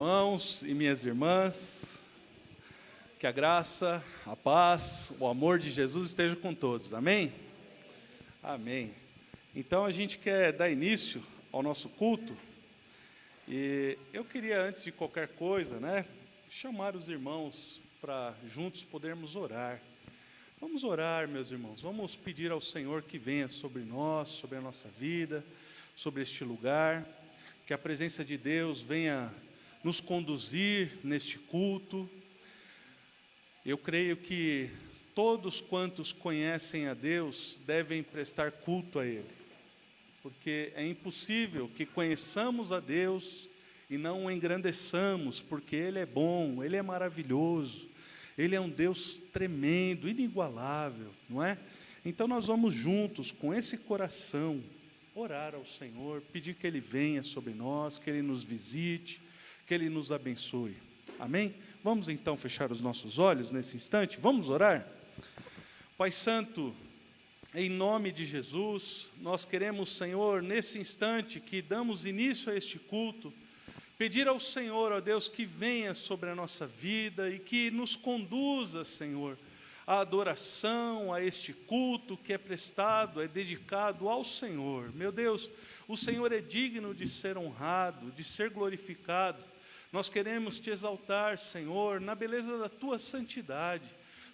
Irmãos e minhas irmãs, que a graça, a paz, o amor de Jesus esteja com todos, amém? Amém. Então a gente quer dar início ao nosso culto, e eu queria, antes de qualquer coisa, chamar os irmãos para juntos podermos orar. Vamos orar, meus irmãos, vamos pedir ao Senhor que venha sobre nós, sobre a nossa vida, sobre este lugar, que a presença de Deus venha nos conduzir neste culto. Eu creio que todos quantos conhecem a Deus devem prestar culto a Ele, porque é impossível que conheçamos a Deus e não o engrandeçamos, porque Ele é bom, Ele é maravilhoso, Ele é um Deus tremendo, inigualável, não é? Então nós vamos juntos, com esse coração, orar ao Senhor, pedir que Ele venha sobre nós, que Ele nos visite, que Ele nos abençoe, amém? Vamos então fechar os nossos olhos nesse instante, vamos orar? Pai Santo, em nome de Jesus, nós queremos, Senhor, nesse instante que damos início a este culto, pedir ao Senhor, ó Deus, que venha sobre a nossa vida e que nos conduza, Senhor, à adoração, a este culto que é prestado, é dedicado ao Senhor. Meu Deus, o Senhor é digno de ser honrado, de ser glorificado. Nós queremos te exaltar, Senhor, na beleza da tua santidade.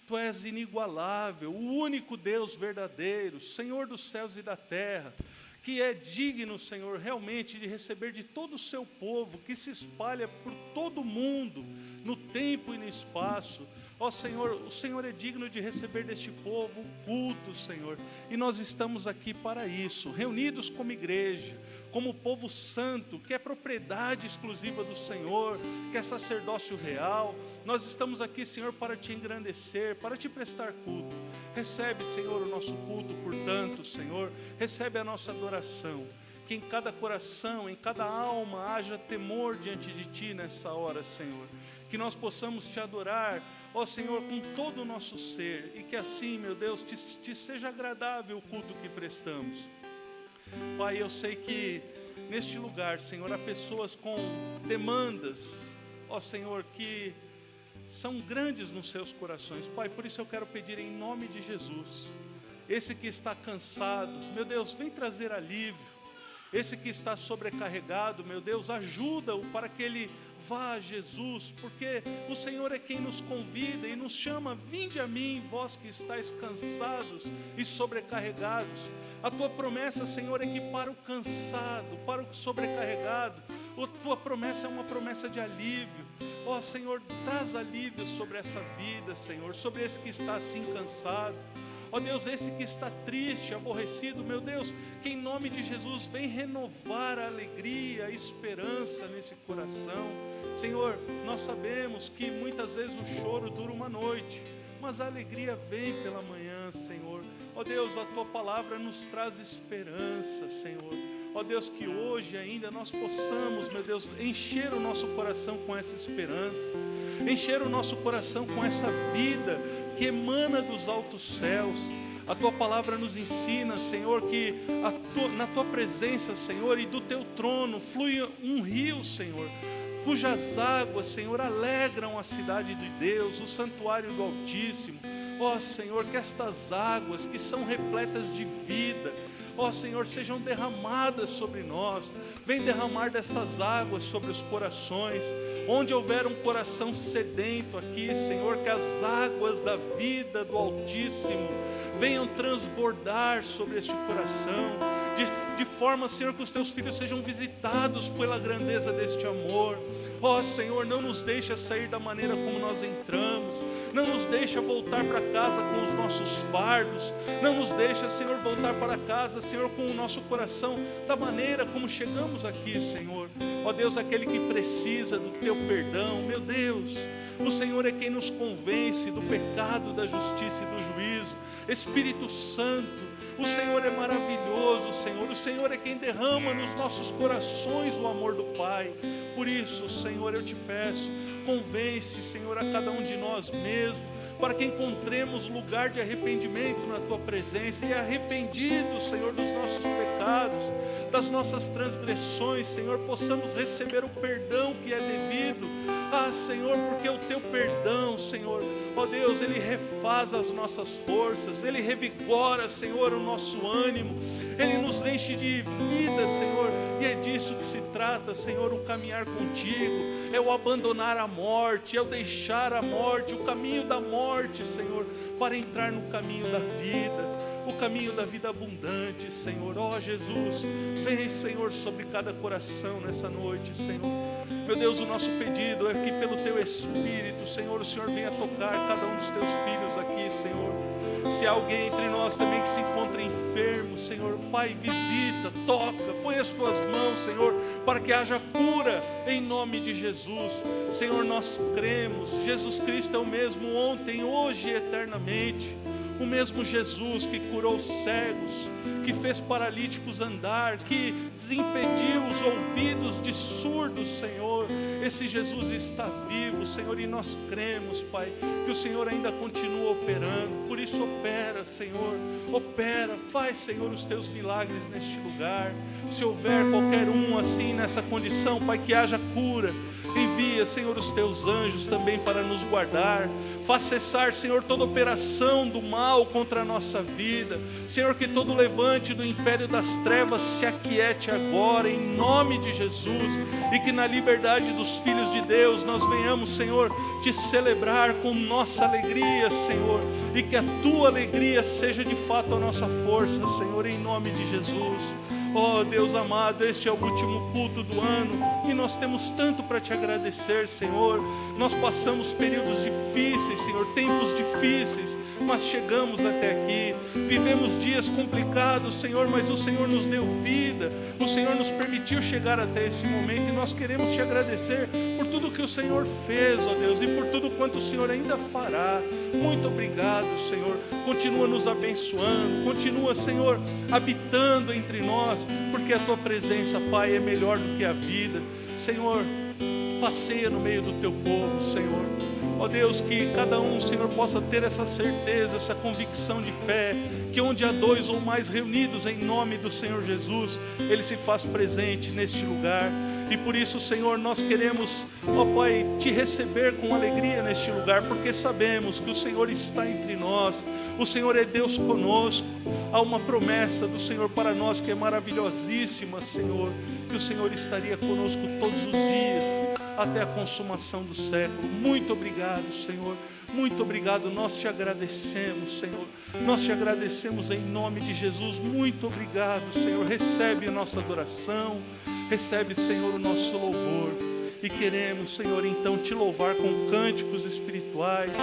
Tu és inigualável, o único Deus verdadeiro, Senhor dos céus e da terra, que é digno, Senhor, realmente de receber de todo o seu povo, que se espalha por todo o mundo, no tempo e no espaço. Ó Senhor, o Senhor é digno de receber deste povo o culto, Senhor, e nós estamos aqui para isso, reunidos como igreja, como povo santo, que é propriedade exclusiva do Senhor, que é sacerdócio real. Nós estamos aqui, Senhor, para te engrandecer, para te prestar culto. Recebe, Senhor, o nosso culto, portanto, Senhor, recebe a nossa adoração. Que em cada coração, em cada alma, haja temor diante de Ti nessa hora, Senhor. Que nós possamos Te adorar, ó Senhor, com todo o nosso ser. E que assim, meu Deus, te seja agradável o culto que prestamos. Pai, eu sei que neste lugar, Senhor, há pessoas com demandas, ó Senhor, que são grandes nos seus corações. Pai, por isso eu quero pedir em nome de Jesus, esse que está cansado, meu Deus, vem trazer alívio. Esse que está sobrecarregado, meu Deus, ajuda-o para que ele vá a Jesus, porque o Senhor é quem nos convida e nos chama: vinde a mim, vós que estáis cansados e sobrecarregados. A tua promessa, Senhor, é que para o cansado, para o sobrecarregado, a tua promessa é uma promessa de alívio. Ó Senhor, traz alívio sobre essa vida, Senhor, sobre esse que está assim cansado. Ó Deus, esse que está triste, aborrecido, meu Deus, que em nome de Jesus vem renovar a alegria, a esperança nesse coração. Senhor, nós sabemos que muitas vezes o choro dura uma noite, mas a alegria vem pela manhã, Senhor. Ó Deus, a Tua palavra nos traz esperança, Senhor. Ó Deus, que hoje ainda nós possamos, meu Deus, encher o nosso coração com essa esperança, encher o nosso coração com essa vida que emana dos altos céus. A Tua palavra nos ensina, Senhor, que na Tua presença, Senhor, e do Teu trono flui um rio, Senhor, cujas águas, Senhor, alegram a cidade de Deus, o santuário do Altíssimo. Ó Senhor, que estas águas que são repletas de vida, ó Senhor, sejam derramadas sobre nós. Vem derramar destas águas sobre os corações. Onde houver um coração sedento aqui, Senhor, que as águas da vida do Altíssimo venham transbordar sobre este coração, de forma, Senhor, que os Teus filhos sejam visitados pela grandeza deste amor. Ó Senhor, não nos deixa sair da maneira como nós entramos. Não nos deixa voltar para casa com os nossos fardos. Não nos deixa, Senhor, voltar para casa, Senhor, com o nosso coração da maneira como chegamos aqui, Senhor. Ó Deus, aquele que precisa do Teu perdão, meu Deus, o Senhor é quem nos convence do pecado, da justiça e do juízo. Espírito Santo, o Senhor é maravilhoso, Senhor. O Senhor é quem derrama nos nossos corações o amor do Pai. Por isso, Senhor, eu te peço, convence, Senhor, a cada um de nós mesmos. para que encontremos lugar de arrependimento na Tua presença, e arrependidos, Senhor, dos nossos pecados, das nossas transgressões, Senhor, possamos receber o perdão que é devido. Senhor, porque o Teu perdão, Senhor, ó Deus, Ele refaz as nossas forças, Ele revigora, Senhor, o nosso ânimo, Ele nos enche de vida, Senhor, e é disso que se trata, Senhor, o caminhar contigo, é o abandonar a morte, é o deixar a morte, o caminho da morte, Senhor, para entrar no caminho da vida, o caminho da vida abundante, Senhor. Ó Jesus, vem, Senhor, sobre cada coração nessa noite, Senhor. Meu Deus, o nosso pedido é que pelo Teu Espírito, Senhor, o Senhor venha tocar cada um dos Teus filhos aqui, Senhor. Se há alguém entre nós também que se encontra enfermo, Senhor, Pai, visita, toca, põe as Tuas mãos, Senhor, para que haja cura em nome de Jesus. Senhor, nós cremos, Jesus Cristo é o mesmo ontem, hoje e eternamente. O mesmo Jesus que curou cegos, que fez paralíticos andar, que desimpediu os ouvidos de surdos, Senhor. Esse Jesus está vivo, Senhor, e nós cremos, Pai, que o Senhor ainda continua operando. Por isso opera, Senhor, opera, faz, Senhor, os Teus milagres neste lugar. Se houver qualquer um assim nessa condição, Pai, que haja cura. Envia, Senhor, os Teus anjos também para nos guardar. Faz cessar, Senhor, toda operação do mal contra a nossa vida. Senhor, que todo levante do império das trevas se aquiete agora, em nome de Jesus. E que na liberdade dos filhos de Deus nós venhamos, Senhor, Te celebrar com nossa alegria, Senhor. E que a Tua alegria seja de fato a nossa força, Senhor, em nome de Jesus. Oh Deus amado, este é o último culto do ano e nós temos tanto para Te agradecer, Senhor. Nós passamos períodos difíceis, Senhor, tempos difíceis, mas chegamos até aqui. Vivemos dias complicados, Senhor, mas o Senhor nos deu vida, o Senhor nos permitiu chegar até esse momento e nós queremos Te agradecer por tudo que o Senhor fez, ó Deus, e por tudo quanto o Senhor ainda fará. Muito obrigado, Senhor. Continua nos abençoando, continua, Senhor, habitando entre nós, porque a Tua presença, Pai, é melhor do que a vida. Senhor, passeia no meio do Teu povo, Senhor. Ó Deus, que cada um, Senhor, possa ter essa certeza, essa convicção de fé, que onde há dois ou mais reunidos em nome do Senhor Jesus, Ele se faz presente neste lugar. E por isso, Senhor, nós queremos, ó Pai, Te receber com alegria neste lugar, porque sabemos que o Senhor está entre nós, o Senhor é Deus conosco. Há uma promessa do Senhor para nós que é maravilhosíssima, Senhor, que o Senhor estaria conosco todos os dias, até a consumação do século. Muito obrigado, Senhor. Muito obrigado, nós Te agradecemos, Senhor. Nós Te agradecemos em nome de Jesus. Muito obrigado, Senhor. Recebe a nossa adoração, recebe, Senhor, o nosso louvor. E queremos, Senhor, então Te louvar com cânticos espirituais.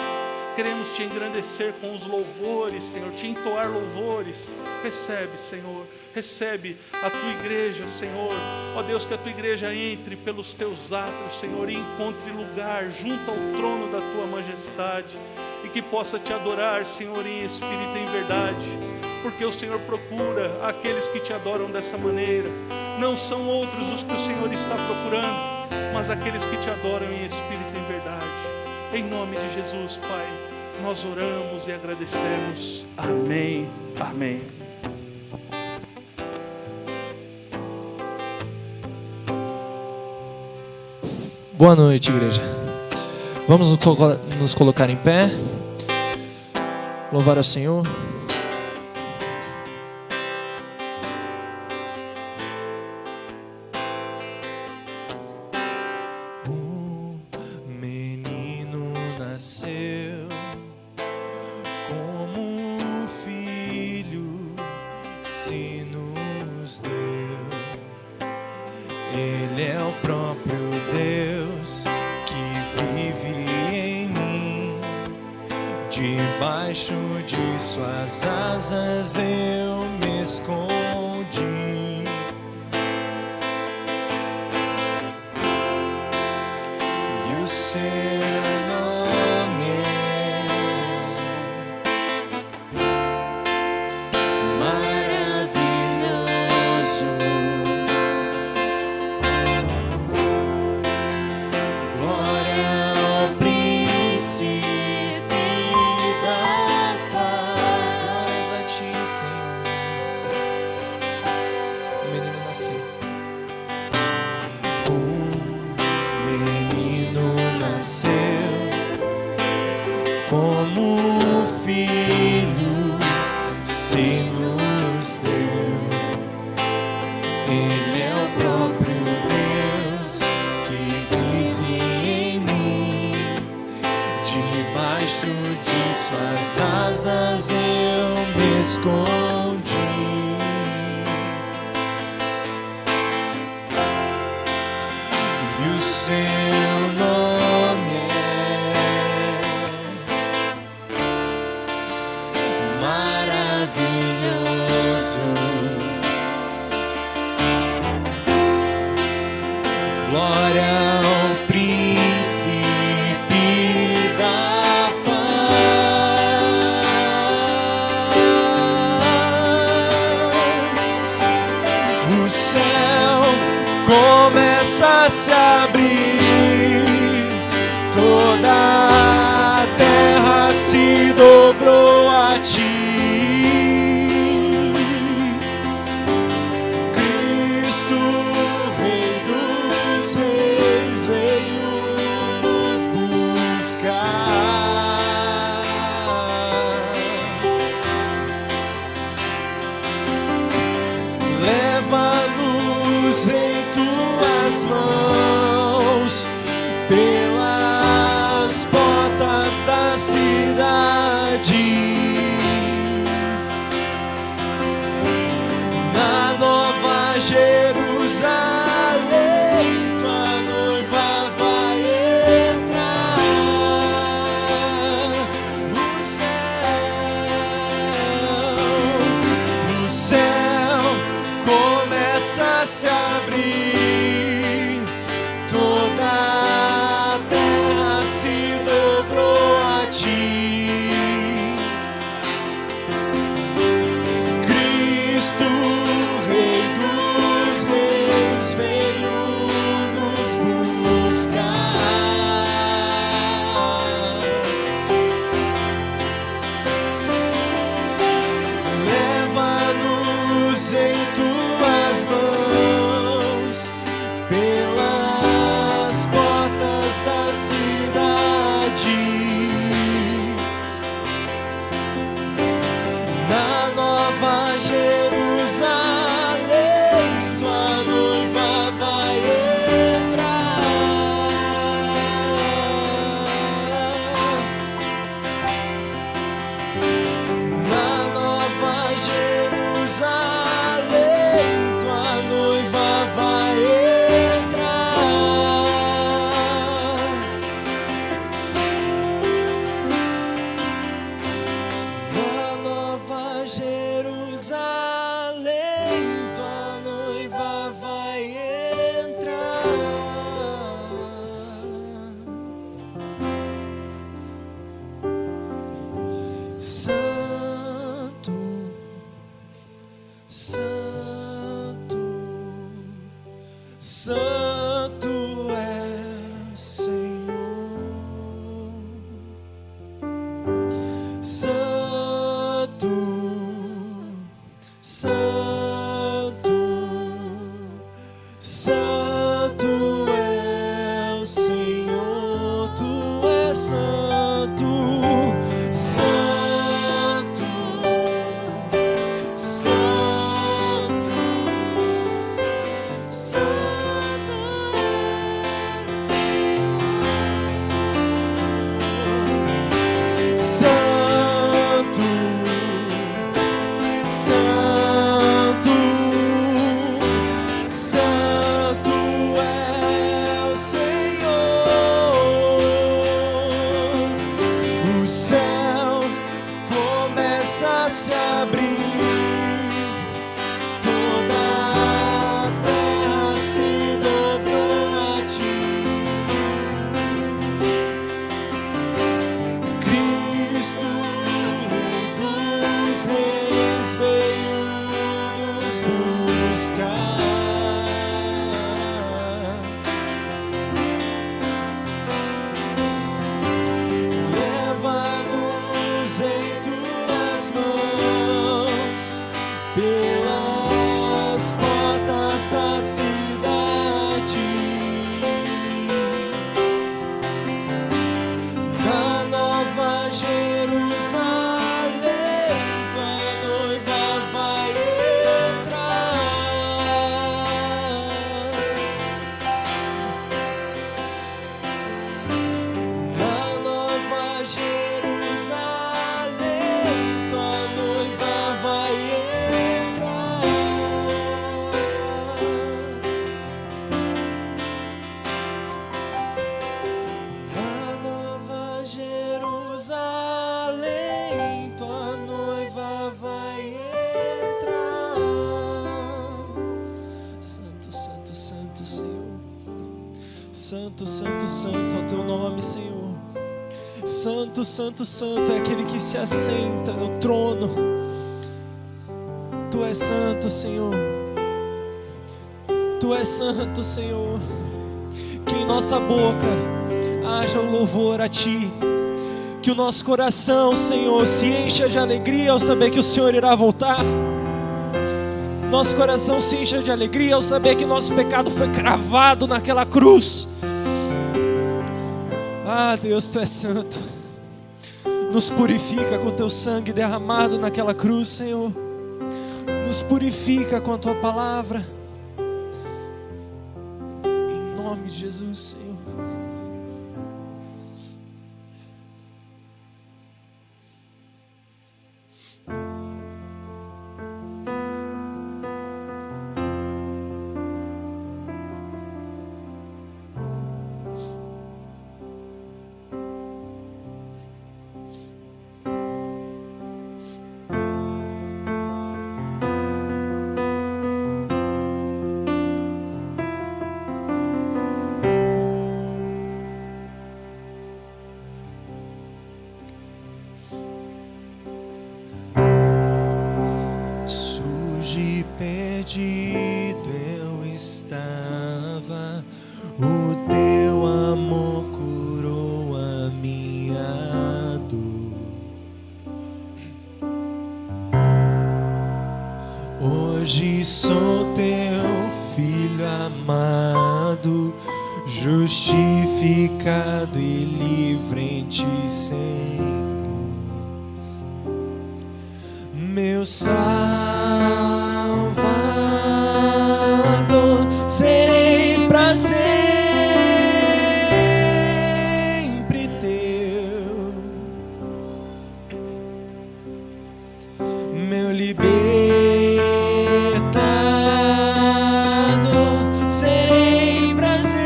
Queremos Te engrandecer com os louvores, Senhor, Te entoar louvores. Recebe, Senhor, recebe a Tua igreja, Senhor. Ó Deus, que a Tua igreja entre pelos Teus átrios, Senhor, e encontre lugar junto ao trono da Tua majestade. E que possa Te adorar, Senhor, em espírito e em verdade. Porque o Senhor procura aqueles que Te adoram dessa maneira. Não são outros os que o Senhor está procurando, mas aqueles que Te adoram em espírito e em verdade. Em nome de Jesus, Pai, nós oramos e agradecemos. Amém. Amém. Boa noite, igreja. Vamos nos colocar em pé. Louvar ao Senhor. Debaixo de suas asas eu me escondi. E o seu nome é maravilhoso. Glória ao Príncipe. nasceu como filho, se nos deu. Ele é o próprio Deus que vive em mim. Debaixo de suas asas eu me escondi. E o seu nome é maravilhoso. Glória ao príncipe da paz. O céu começa a se abrir, toda a terra se dobrou a ti. Cristo, Rei dos Reis, veio nos buscar. Leva-nos em tuas mãos pelas portas das cidades, na Nova Jerusalém, tua noiva vai entrar. O céu começa a se abrir, toda a terra se dobrou a ti. Cristo, Rei dos Reis, veio nos buscar. Leva-nos em tuas mãos pelas portas da cidade, na Nova Jerusalém, tua noiva vai entrar. Na Nova Jerusalém, tua noiva vai entrar. Na Nova Jerusalém, tua noiva vai entrar. Santo, Santo, Santo é o Senhor. Santo, Santo, Santo é o Senhor. Tu és santo, Santo, Santo, Santo. Santo, Santo, Santo é o Senhor. Santo, santo, santo é o teu nome, Senhor. Santo, santo, santo é aquele que se assenta no trono. Tu és santo, Senhor. Tu és santo, Senhor. Que em nossa boca haja o louvor a Ti. Que o nosso coração, Senhor, se encha de alegria ao saber que o Senhor irá voltar. Nosso coração se encha de alegria ao saber que nosso pecado foi cravado naquela cruz. Ah, Deus, Tu és santo. Nos purifica com Teu sangue derramado naquela cruz, Senhor. Nos purifica com a Tua palavra. Em nome de Jesus, Senhor. Perdido eu estava, o teu amor curou a minha dor. Hoje sou teu filho amado, justificado e livre em Ti, Senhor. Meu Salvador, serei pra sempre teu. Meu libertador, serei pra sempre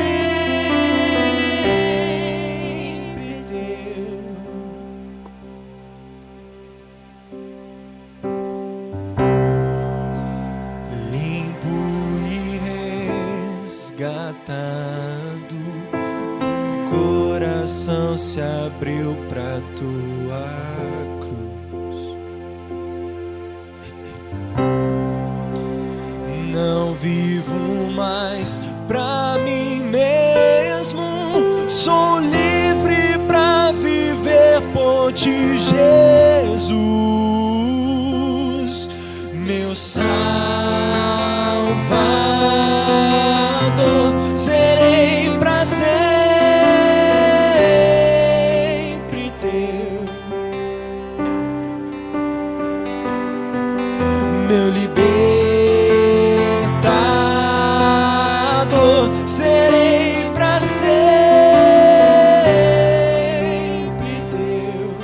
teu. Resgatado, o coração se abriu pra Tua cruz. Não vivo mais pra mim mesmo, sou livre pra viver por Ti, Jesus, meu Salvador, serei pra sempre teu. Meu libertador, serei pra sempre teu.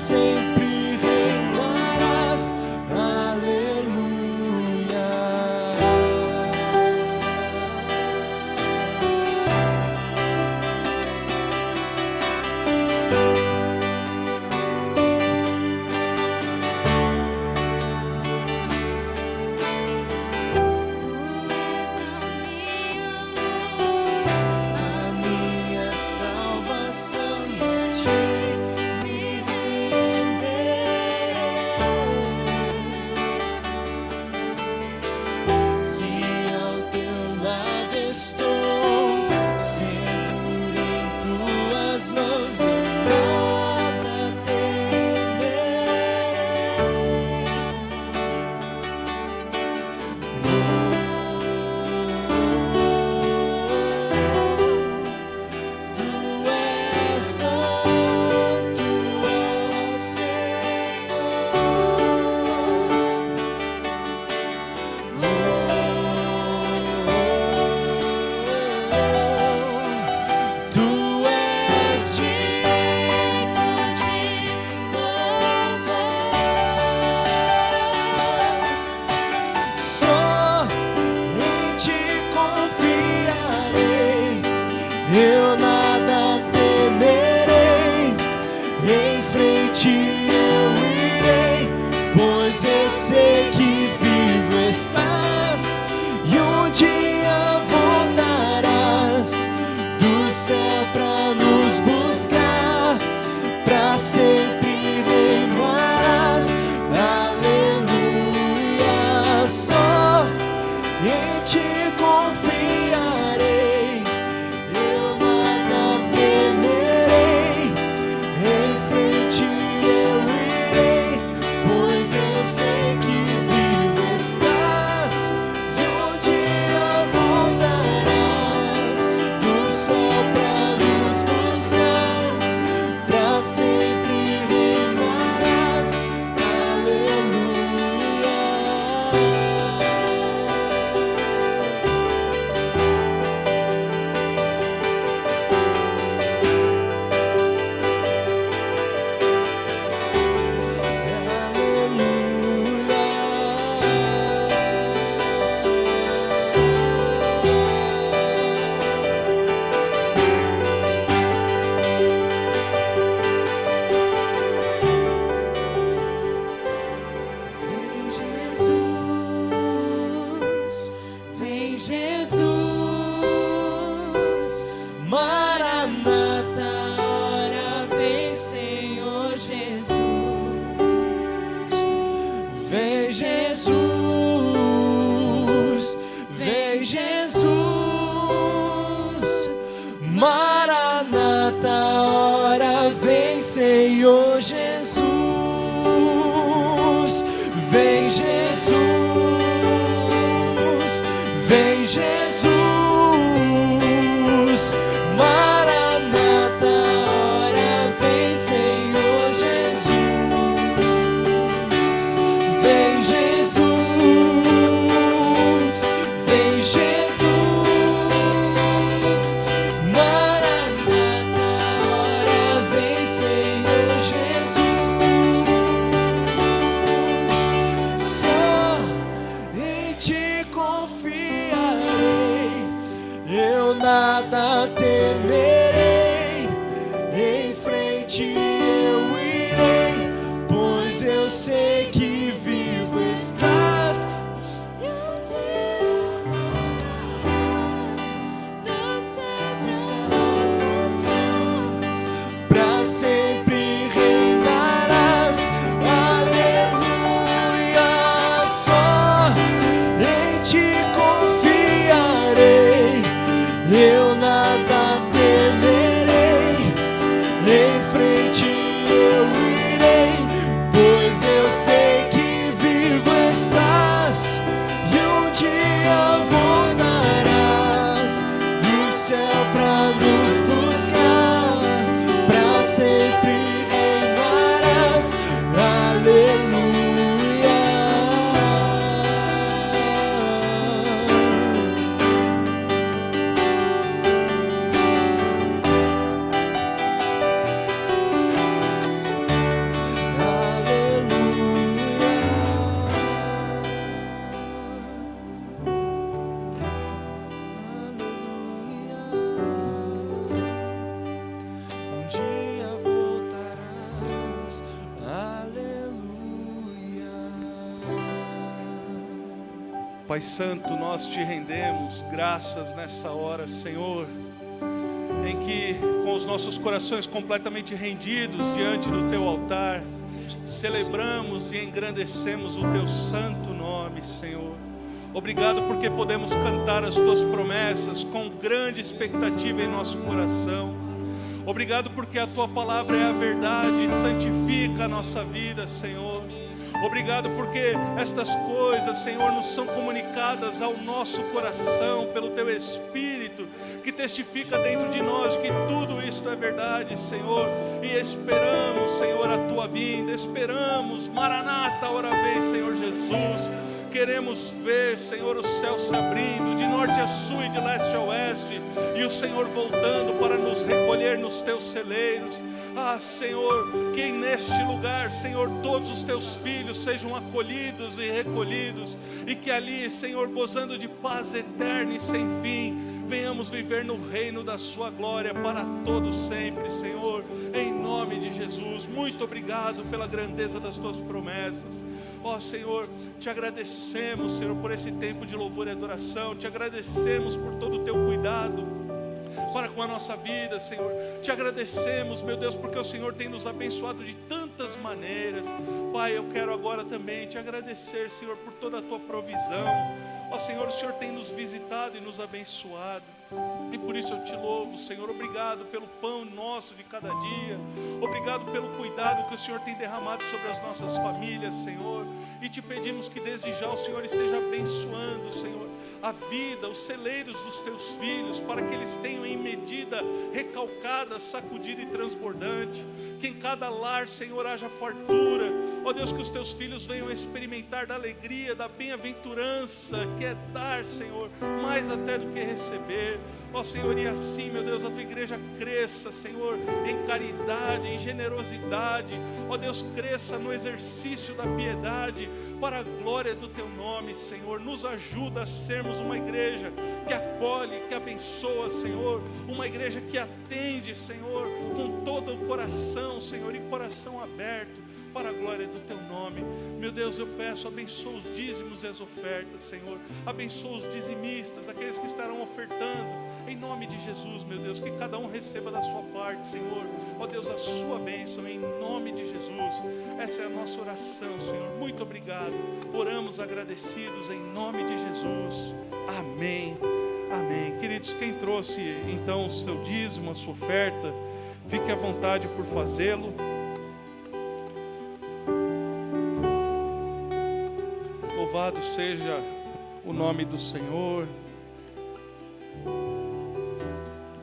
sempre reinarás. Aleluia. em frente eu irei, pois eu sei que vivo estás e um dia voltarás do céu pra nos buscar, pra sempre reinarás. Aleluia, só em ti confiarei, eu nada temerei, em frente eu irei, pois eu sei que vivo estás e um dia voltarás do céu pra nos buscar, pra sempre reinarás. Vem Jesus, Maranata, ora vem Senhor Jesus. Vem Jesus, vem Jesus, Maranata, ora vem Senhor Jesus. Vem Jesus, vem Jesus, Maranata, ora vem Senhor Jesus. Vem Jesus, vem Jesus, Maranata, ora vem Senhor Jesus. Só em ti confiarei, eu nada temerei, em frente eu irei, pois eu sei que vivo estás e um dia do céu pra sempre reinarás. Aleluia, só em ti confiarei, eu nada temerei, em frente eu irei, pois eu sei que vivo estás e um dia voltarás do céu pra nos buscar, pra sempre reinarás. Aleluia. Um dia voltarás. Aleluia. Pai Santo, nós te rendemos graças nessa hora, Senhor, em que com os nossos corações completamente rendidos diante do teu altar, celebramos e engrandecemos o teu santo nome, Senhor. Obrigado porque podemos cantar as tuas promessas com grande expectativa em nosso coração. Obrigado porque a tua palavra é a verdade e santifica a nossa vida, Senhor. Obrigado porque estas coisas, Senhor, nos são comunicadas ao nosso coração pelo teu Espírito, que testifica dentro de nós de que tudo isto é verdade, Senhor. E esperamos, Senhor, a tua vinda. Esperamos, Maranata, ora vem, Senhor Jesus. Queremos ver, Senhor, o céu se abrindo de norte a sul e de leste a oeste, e o Senhor voltando para nos recolher nos teus celeiros. Ah, Senhor, que neste lugar, Senhor, todos os teus filhos sejam acolhidos e recolhidos, e que ali, Senhor, gozando de paz eterna e sem fim, venhamos viver no reino da sua glória para todos sempre, Senhor. em nome de Jesus. Muito obrigado pela grandeza das tuas promessas. Ó Senhor, te agradecemos, Senhor, por esse tempo de louvor e adoração. Te agradecemos por todo o teu cuidado para com a nossa vida, Senhor. Te agradecemos, meu Deus, porque o Senhor tem nos abençoado de tantas maneiras. Pai, eu quero agora também te agradecer, Senhor, por toda a tua provisão. Ó Senhor, o Senhor tem nos visitado e nos abençoado, e por isso eu te louvo, Senhor. Obrigado pelo pão nosso de cada dia. Obrigado pelo cuidado que o Senhor tem derramado sobre as nossas famílias, Senhor. E te pedimos que desde já o Senhor esteja abençoando, Senhor, a vida, os celeiros dos teus filhos, para que eles tenham em medida recalcada, sacudida e transbordante. Que em cada lar, Senhor, haja fartura. Ó Deus, que os teus filhos venham experimentar da alegria, da bem-aventurança, que é dar, Senhor, mais até do que receber. Ó Senhor, e assim, meu Deus, a tua igreja cresça, Senhor, em caridade, em generosidade. Ó Deus, cresça no exercício da piedade, para a glória do teu nome, Senhor. Nos ajuda a sermos uma igreja que acolhe, que abençoa, Senhor. Uma igreja que atende, Senhor, com todo o coração, Senhor, e coração aberto, para a glória do teu nome. Meu Deus, eu peço, abençoa os dízimos e as ofertas, Senhor. Abençoa os dizimistas, aqueles que estarão ofertando, em nome de Jesus, meu Deus. Que cada um receba da sua parte, Senhor. Ó Deus, a sua bênção, em nome de Jesus. Essa é a nossa oração, Senhor. Muito obrigado. Oramos agradecidos em nome de Jesus. Amém. Amém. Queridos, quem trouxe então o seu dízimo, a sua oferta, fique à vontade por fazê-lo. Louvado seja o nome do Senhor.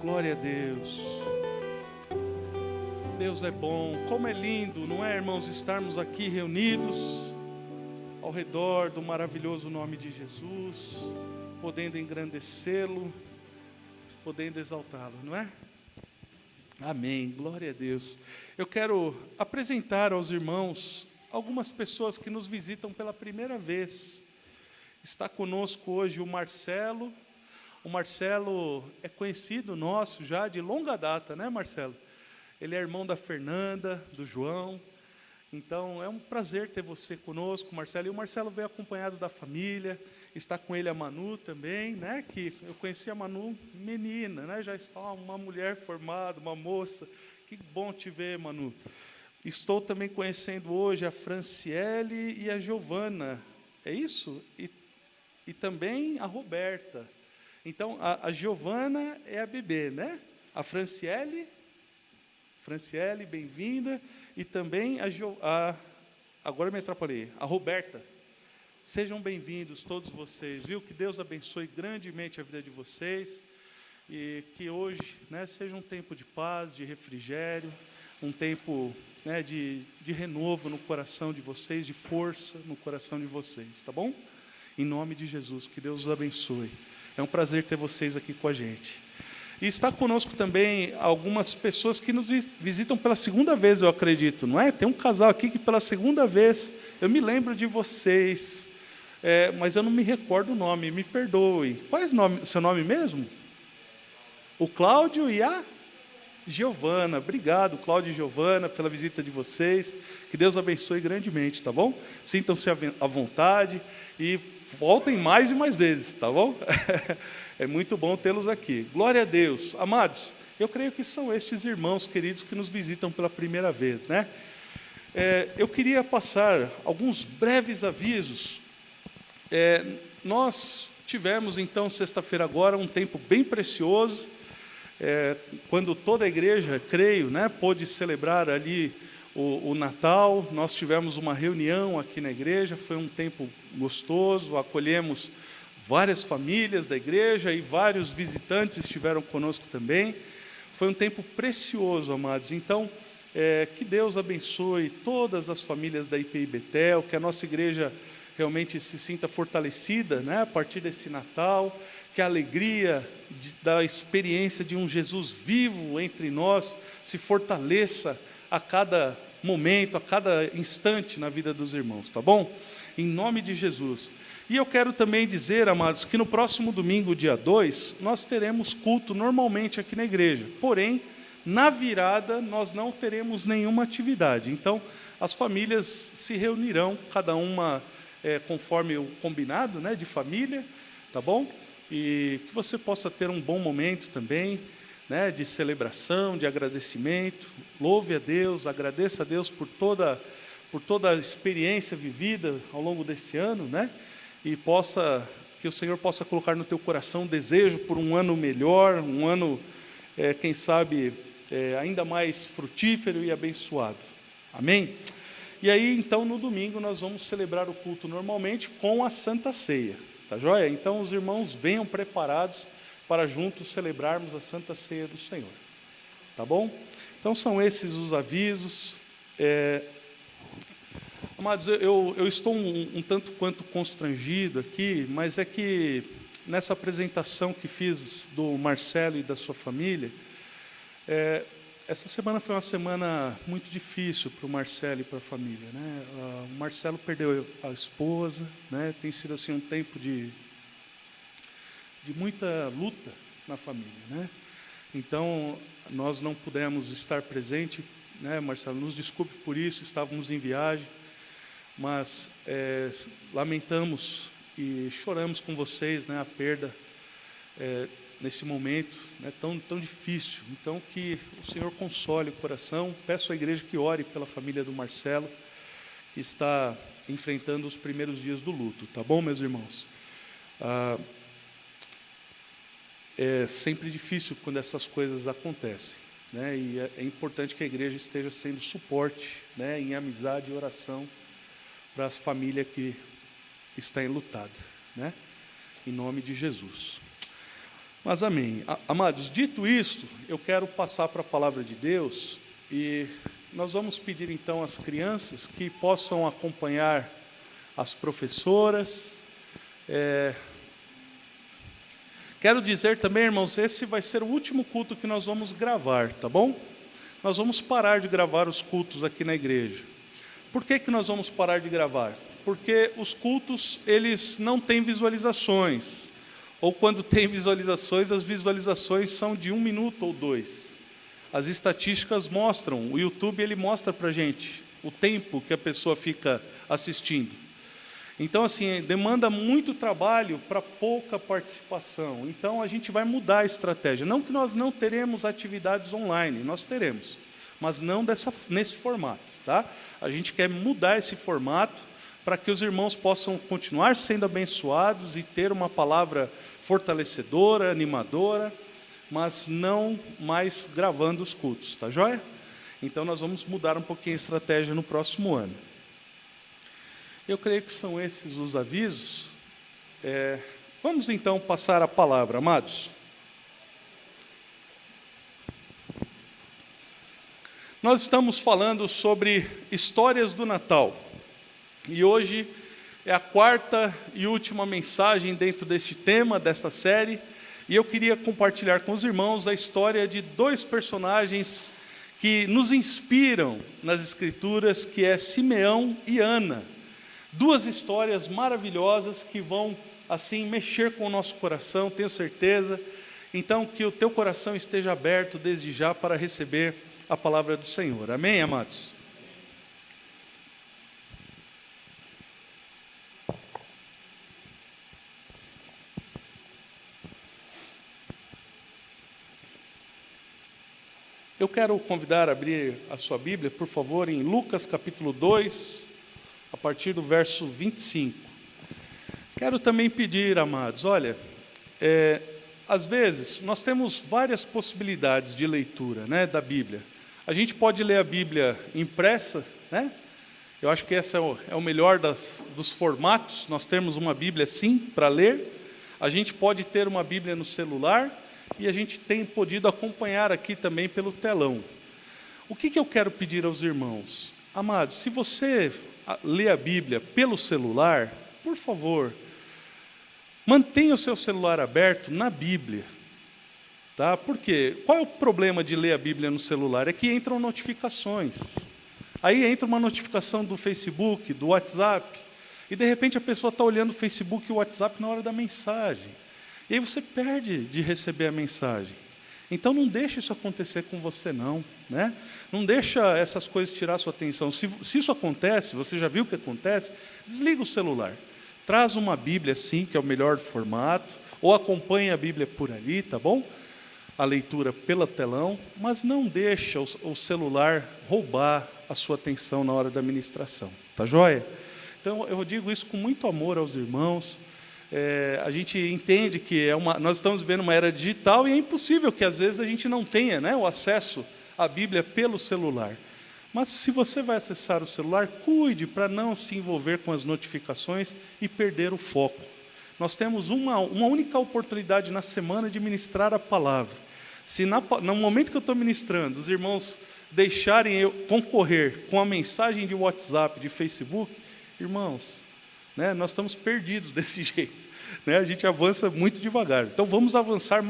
Glória a Deus. Deus é bom. Como é lindo, não é, irmãos, estarmos aqui reunidos ao redor do maravilhoso nome de Jesus, podendo engrandecê-lo, podendo exaltá-lo, não é? Amém. Glória a Deus. Eu quero apresentar aos irmãos algumas pessoas que nos visitam pela primeira vez. Está conosco hoje o Marcelo. O Marcelo é conhecido nosso já de longa data, né, Marcelo? Ele é irmão da Fernanda, do João. Então, é um prazer ter você conosco, Marcelo. E o Marcelo veio acompanhado da família. Está com ele a Manu também, né? Que eu conheci a Manu menina, né? Já está uma mulher formada, uma moça. Que bom te ver, Manu. Estou também conhecendo hoje a Franciele e a Giovana. É isso? E também a Roberta. Então, a Giovana é a bebê, né? A Franciele, bem-vinda. E também agora me atrapalhei, a Roberta. Sejam bem-vindos todos vocês, viu? Que Deus abençoe grandemente a vida de vocês. E que hoje, né, seja um tempo de paz, de refrigério, um tempo, né, de renovo no coração de vocês, de força no coração de vocês, tá bom? Em nome de Jesus, que Deus os abençoe. É um prazer ter vocês aqui com a gente. E está conosco também algumas pessoas que nos visitam pela segunda vez, eu acredito, não é? Tem um casal aqui que pela segunda vez, eu me lembro de vocês, mas eu não me recordo o nome, me perdoe. Qual é o seu nome mesmo? O Cláudio e a Giovana. Obrigado, Cláudio e Giovana, pela visita de vocês. Que Deus abençoe grandemente, tá bom? Sintam-se à vontade e voltem mais e mais vezes, tá bom? É muito bom tê-los aqui. Glória a Deus. Amados, eu creio que são estes irmãos queridos que nos visitam pela primeira vez, né? Eu queria passar alguns breves avisos. Nós tivemos, então, sexta-feira agora, um tempo bem precioso, quando toda a igreja, creio, né, pôde celebrar ali o Natal. Nós tivemos uma reunião aqui na igreja, foi um tempo gostoso, acolhemos várias famílias da igreja e vários visitantes estiveram conosco também. Foi um tempo precioso, amados. Então, que Deus abençoe todas as famílias da IPI Betel, que a nossa igreja realmente se sinta fortalecida, né, a partir desse Natal, que a alegria da experiência de um Jesus vivo entre nós se fortaleça a cada momento, a cada instante na vida dos irmãos, tá bom? Em nome de Jesus. E eu quero também dizer, amados, que no próximo domingo, dia 2, nós teremos culto normalmente aqui na igreja, porém, na virada nós não teremos nenhuma atividade. Então, as famílias se reunirão, cada uma conforme o combinado, né, de família, tá bom? E que você possa ter um bom momento também, né, de celebração, de agradecimento. Louve a Deus, agradeça a Deus por toda a experiência vivida ao longo desse ano, né? E que o Senhor possa colocar no teu coração um desejo por um ano melhor, um ano, quem sabe, ainda mais frutífero e abençoado. Amém? E aí, então, no domingo, nós vamos celebrar o culto normalmente com a Santa Ceia. Tá joia? Então, os irmãos venham preparados para juntos celebrarmos a Santa Ceia do Senhor. Tá bom? Então, são esses os avisos. Amados, eu estou um tanto quanto constrangido aqui, mas é que nessa apresentação que fiz do Marcelo e da sua família, essa semana foi uma semana muito difícil para o Marcelo e para a família, né? O Marcelo perdeu a esposa, né? Tem sido assim um tempo de muita luta na família, né? Então, nós não pudemos estar presentes, né, Marcelo? Nos desculpe por isso, estávamos em viagem, mas lamentamos e choramos com vocês, né, a perda nesse momento, né, tão difícil. Então, que o Senhor console o coração. Peço à igreja que ore pela família do Marcelo, que está enfrentando os primeiros dias do luto. Tá bom, meus irmãos? É sempre difícil quando essas coisas acontecem, né? E é importante que a igreja esteja sendo suporte, né, em amizade e oração para as famílias que estão enlutadas, né? Em nome de Jesus. Mas amém. Amados, dito isto, eu quero passar para a palavra de Deus e nós vamos pedir então às crianças que possam acompanhar as professoras. Quero dizer também, irmãos, esse vai ser o último culto que nós vamos gravar, tá bom? Nós vamos parar de gravar os cultos aqui na igreja. Por que nós vamos parar de gravar? Porque os cultos, eles não têm visualizações. Ou quando tem visualizações, as visualizações são de 1 minuto ou 2. As estatísticas mostram, o YouTube ele mostra para a gente o tempo que a pessoa fica assistindo. Então, assim, demanda muito trabalho para pouca participação. Então, a gente vai mudar a estratégia. Não que nós não teremos atividades online, nós teremos, mas não nesse formato, tá? A gente quer mudar esse formato para que os irmãos possam continuar sendo abençoados e ter uma palavra fortalecedora, animadora, mas não mais gravando os cultos, tá joia? Então, nós vamos mudar um pouquinho a estratégia no próximo ano. Eu creio que são esses os avisos. Vamos então passar a palavra, amados. Nós estamos falando sobre histórias do Natal. E hoje é a 4ª e última mensagem dentro deste tema, desta série. E eu queria compartilhar com os irmãos a história de 2 personagens que nos inspiram nas Escrituras, que é Simeão e Ana. 2 histórias maravilhosas que vão, assim, mexer com o nosso coração, tenho certeza. Então, que o teu coração esteja aberto desde já para receber a palavra do Senhor. Amém, amados? Eu quero convidar a abrir a sua Bíblia, por favor, em Lucas capítulo 2, a partir do verso 25. Quero também pedir, amados, olha, às vezes nós temos várias possibilidades de leitura, né, da Bíblia. A gente pode ler a Bíblia impressa, né? Eu acho que esse é o melhor dos formatos, nós temos uma Bíblia sim para ler. A gente pode ter uma Bíblia no celular e a gente tem podido acompanhar aqui também pelo telão. O que eu quero pedir aos irmãos? Amados, se você lê a Bíblia pelo celular, por favor, mantenha o seu celular aberto na Bíblia. Tá? Por quê? Qual é o problema de ler a Bíblia no celular? É que entram notificações. Aí entra uma notificação do Facebook, do WhatsApp, e de repente a pessoa está olhando o Facebook e o WhatsApp na hora da mensagem. E aí você perde de receber a mensagem. Então não deixe isso acontecer com você não, né? Não deixa essas coisas tirar a sua atenção. Se isso acontece, você já viu o que acontece, desliga o celular. Traz uma Bíblia assim, que é o melhor formato, ou acompanhe a Bíblia por ali, tá bom? A leitura pelo telão, mas não deixa o celular roubar a sua atenção na hora da ministração, tá joia? Então eu digo isso com muito amor aos irmãos. A gente entende que nós estamos vivendo uma era digital e é impossível que às vezes a gente não tenha, né, o acesso à Bíblia pelo celular. Mas se você vai acessar o celular, cuide para não se envolver com as notificações e perder o foco. Nós temos uma única oportunidade na semana de ministrar a palavra. Se no momento que eu estou ministrando, os irmãos deixarem eu concorrer com a mensagem de WhatsApp, de Facebook, irmãos, né, nós estamos perdidos desse jeito. Né, a gente avança muito devagar. Então vamos avançar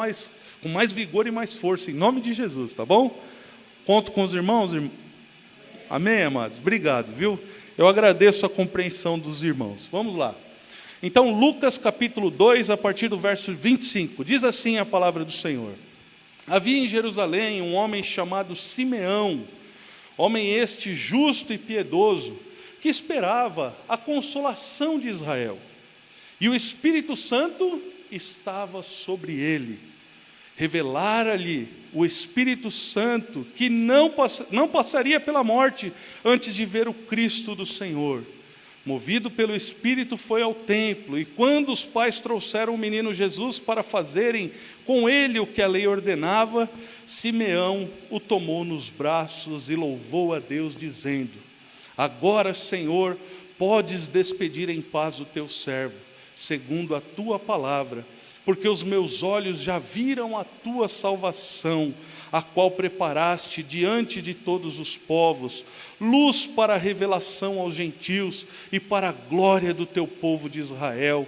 com mais vigor e mais força, em nome de Jesus, tá bom? Conto com os irmãos. Amém, amados? Obrigado, viu? Eu agradeço a compreensão dos irmãos. Vamos lá. Então, Lucas capítulo 2, a partir do verso 25, diz assim a palavra do Senhor. Havia em Jerusalém um homem chamado Simeão, homem este justo e piedoso, que esperava a consolação de Israel. E o Espírito Santo estava sobre ele. Revelara-lhe o Espírito Santo que não passaria pela morte antes de ver o Cristo do Senhor. Movido pelo Espírito, foi ao templo, e quando os pais trouxeram o menino Jesus para fazerem com ele o que a lei ordenava, Simeão o tomou nos braços e louvou a Deus, dizendo: agora, Senhor, podes despedir em paz o teu servo, segundo a tua palavra, porque os meus olhos já viram a tua salvação, a qual preparaste diante de todos os povos, luz para a revelação aos gentios e para a glória do teu povo de Israel.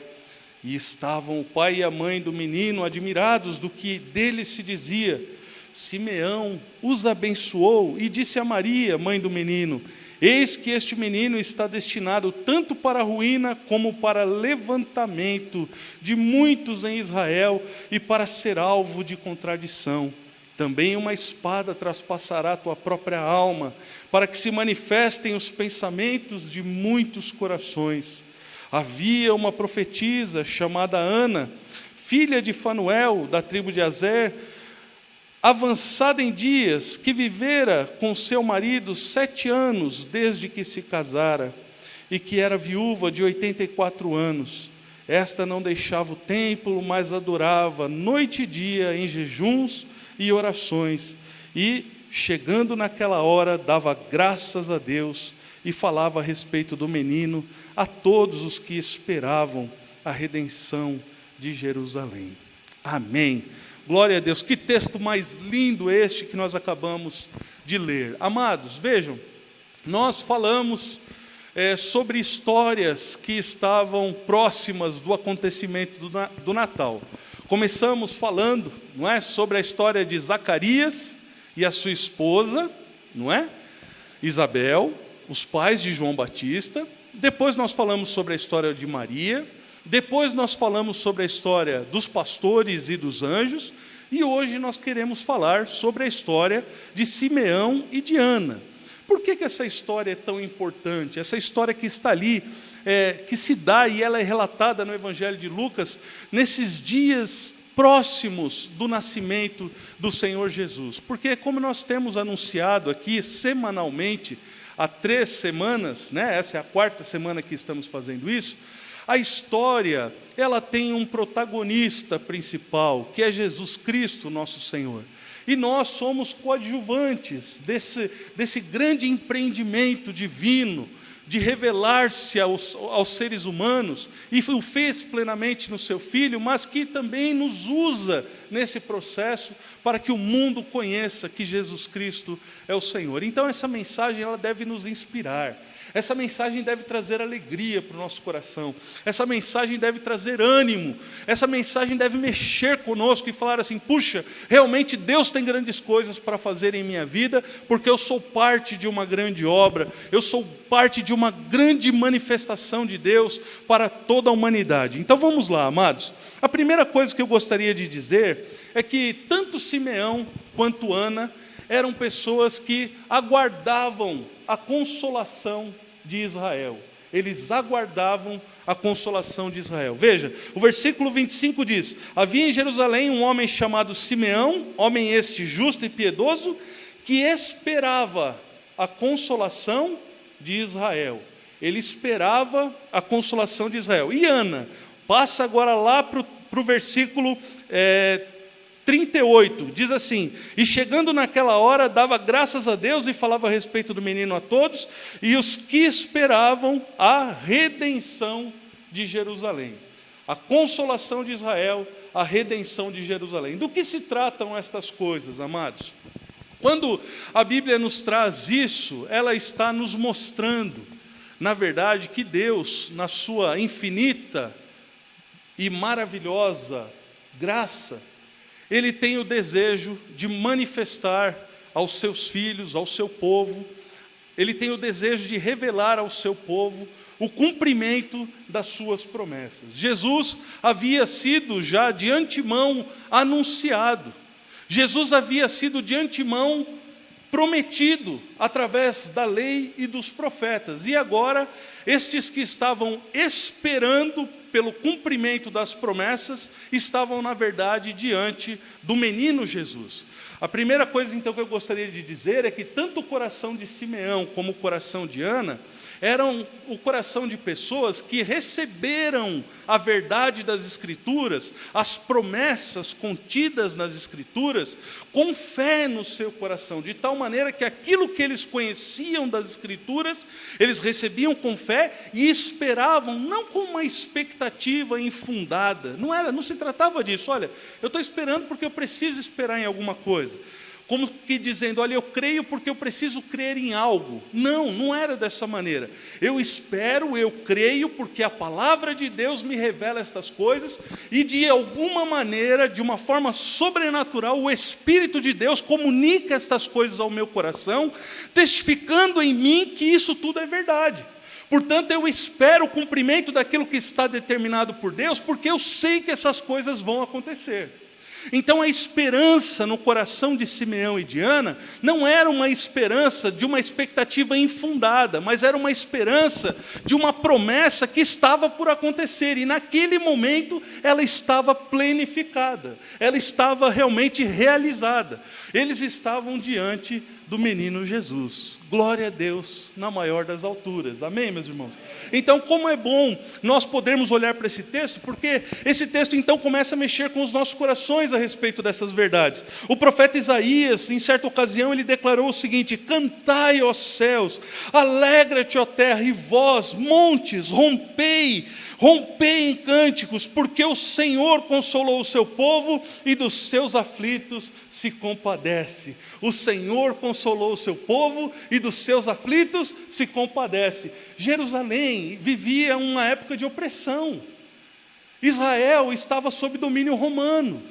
E estavam o pai e a mãe do menino admirados do que dele se dizia. Simeão os abençoou e disse a Maria, mãe do menino: eis que este menino está destinado tanto para a ruína como para levantamento de muitos em Israel e para ser alvo de contradição. Também uma espada traspassará a tua própria alma, para que se manifestem os pensamentos de muitos corações. Havia uma profetisa chamada Ana, filha de Fanuel, da tribo de Aser, avançada em dias, que vivera com seu marido 7 anos desde que se casara, e que era viúva de 84 anos. Esta não deixava o templo, mas adorava noite e dia em jejuns e orações, e, chegando naquela hora, dava graças a Deus e falava a respeito do menino a todos os que esperavam a redenção de Jerusalém. Amém. Glória a Deus. Que texto mais lindo este que nós acabamos de ler. Amados, vejam, nós falamos sobre histórias que estavam próximas do acontecimento do Natal. Começamos falando, não é, sobre a história de Zacarias e a sua esposa, não é? Isabel, os pais de João Batista. Depois nós falamos sobre a história de Maria. Depois nós falamos sobre a história dos pastores e dos anjos. E hoje nós queremos falar sobre a história de Simeão e de Ana. Por que essa história é tão importante? Essa história que está ali, que se dá e ela é relatada no Evangelho de Lucas, nesses dias próximos do nascimento do Senhor Jesus. Porque como nós temos anunciado aqui semanalmente, há 3 semanas, né, essa é a 4ª semana que estamos fazendo isso, a história, ela tem um protagonista principal, que é Jesus Cristo, nosso Senhor. E nós somos coadjuvantes desse grande empreendimento divino, de revelar-se aos seres humanos, e o fez plenamente no seu Filho, mas que também nos usa nesse processo para que o mundo conheça que Jesus Cristo é o Senhor. Então essa mensagem ela deve nos inspirar. Essa mensagem deve trazer alegria para o nosso coração. Essa mensagem deve trazer ânimo. Essa mensagem deve mexer conosco e falar assim: puxa, realmente Deus têm grandes coisas para fazer em minha vida, porque eu sou parte de uma grande obra, eu sou parte de uma grande manifestação de Deus para toda a humanidade. Então vamos lá, amados. A primeira coisa que eu gostaria de dizer é que tanto Simeão quanto Ana eram pessoas que aguardavam a consolação de Israel. Eles aguardavam a consolação de Israel. Veja, o versículo 25 diz: havia em Jerusalém um homem chamado Simeão, homem este justo e piedoso, que esperava a consolação de Israel. Ele esperava a consolação de Israel. E Ana, passa agora lá para o versículo 38, diz assim: e chegando naquela hora, dava graças a Deus e falava a respeito do menino a todos, e os que esperavam a redenção de Jerusalém. A consolação de Israel, a redenção de Jerusalém. Do que se tratam estas coisas, amados? Quando a Bíblia nos traz isso, ela está nos mostrando, na verdade, que Deus, na sua infinita e maravilhosa graça, Ele tem o desejo de manifestar aos seus filhos, ao seu povo, Ele tem o desejo de revelar ao seu povo o cumprimento das suas promessas. Jesus havia sido já de antemão anunciado, Jesus havia sido de antemão prometido através da lei e dos profetas, e agora estes que estavam esperando pelo cumprimento das promessas, estavam na verdade diante do menino Jesus. A primeira coisa então que eu gostaria de dizer é que tanto o coração de Simeão como o coração de Ana eram o coração de pessoas que receberam a verdade das Escrituras, as promessas contidas nas Escrituras, com fé no seu coração, de tal maneira que aquilo que eles conheciam das Escrituras, eles recebiam com fé e esperavam, não com uma expectativa infundada, não se tratava disso, olha, eu estou esperando porque eu preciso esperar em alguma coisa, como que dizendo, olha, eu creio porque eu preciso crer em algo. Não era dessa maneira. Eu espero, eu creio, porque a palavra de Deus me revela estas coisas, e de alguma maneira, de uma forma sobrenatural, o Espírito de Deus comunica estas coisas ao meu coração, testificando em mim que isso tudo é verdade. Portanto, eu espero o cumprimento daquilo que está determinado por Deus, porque eu sei que essas coisas vão acontecer. Então a esperança no coração de Simeão e de Ana não era uma esperança de uma expectativa infundada, mas era uma esperança de uma promessa que estava por acontecer, e naquele momento ela estava plenificada, ela estava realmente realizada. Eles estavam diante do menino Jesus. Glória a Deus na maior das alturas. Amém, meus irmãos? Então, como é bom nós podermos olhar para esse texto, porque esse texto então começa a mexer com os nossos corações a respeito dessas verdades. O profeta Isaías, em certa ocasião, ele declarou o seguinte: cantai, ó céus, alegra-te, ó terra, e vós, montes, rompei em cânticos, porque o Senhor consolou o seu povo e dos seus aflitos se compadece. O Senhor consolou o seu povo e dos seus aflitos se compadece. Jerusalém vivia uma época de opressão. Israel estava sob domínio romano.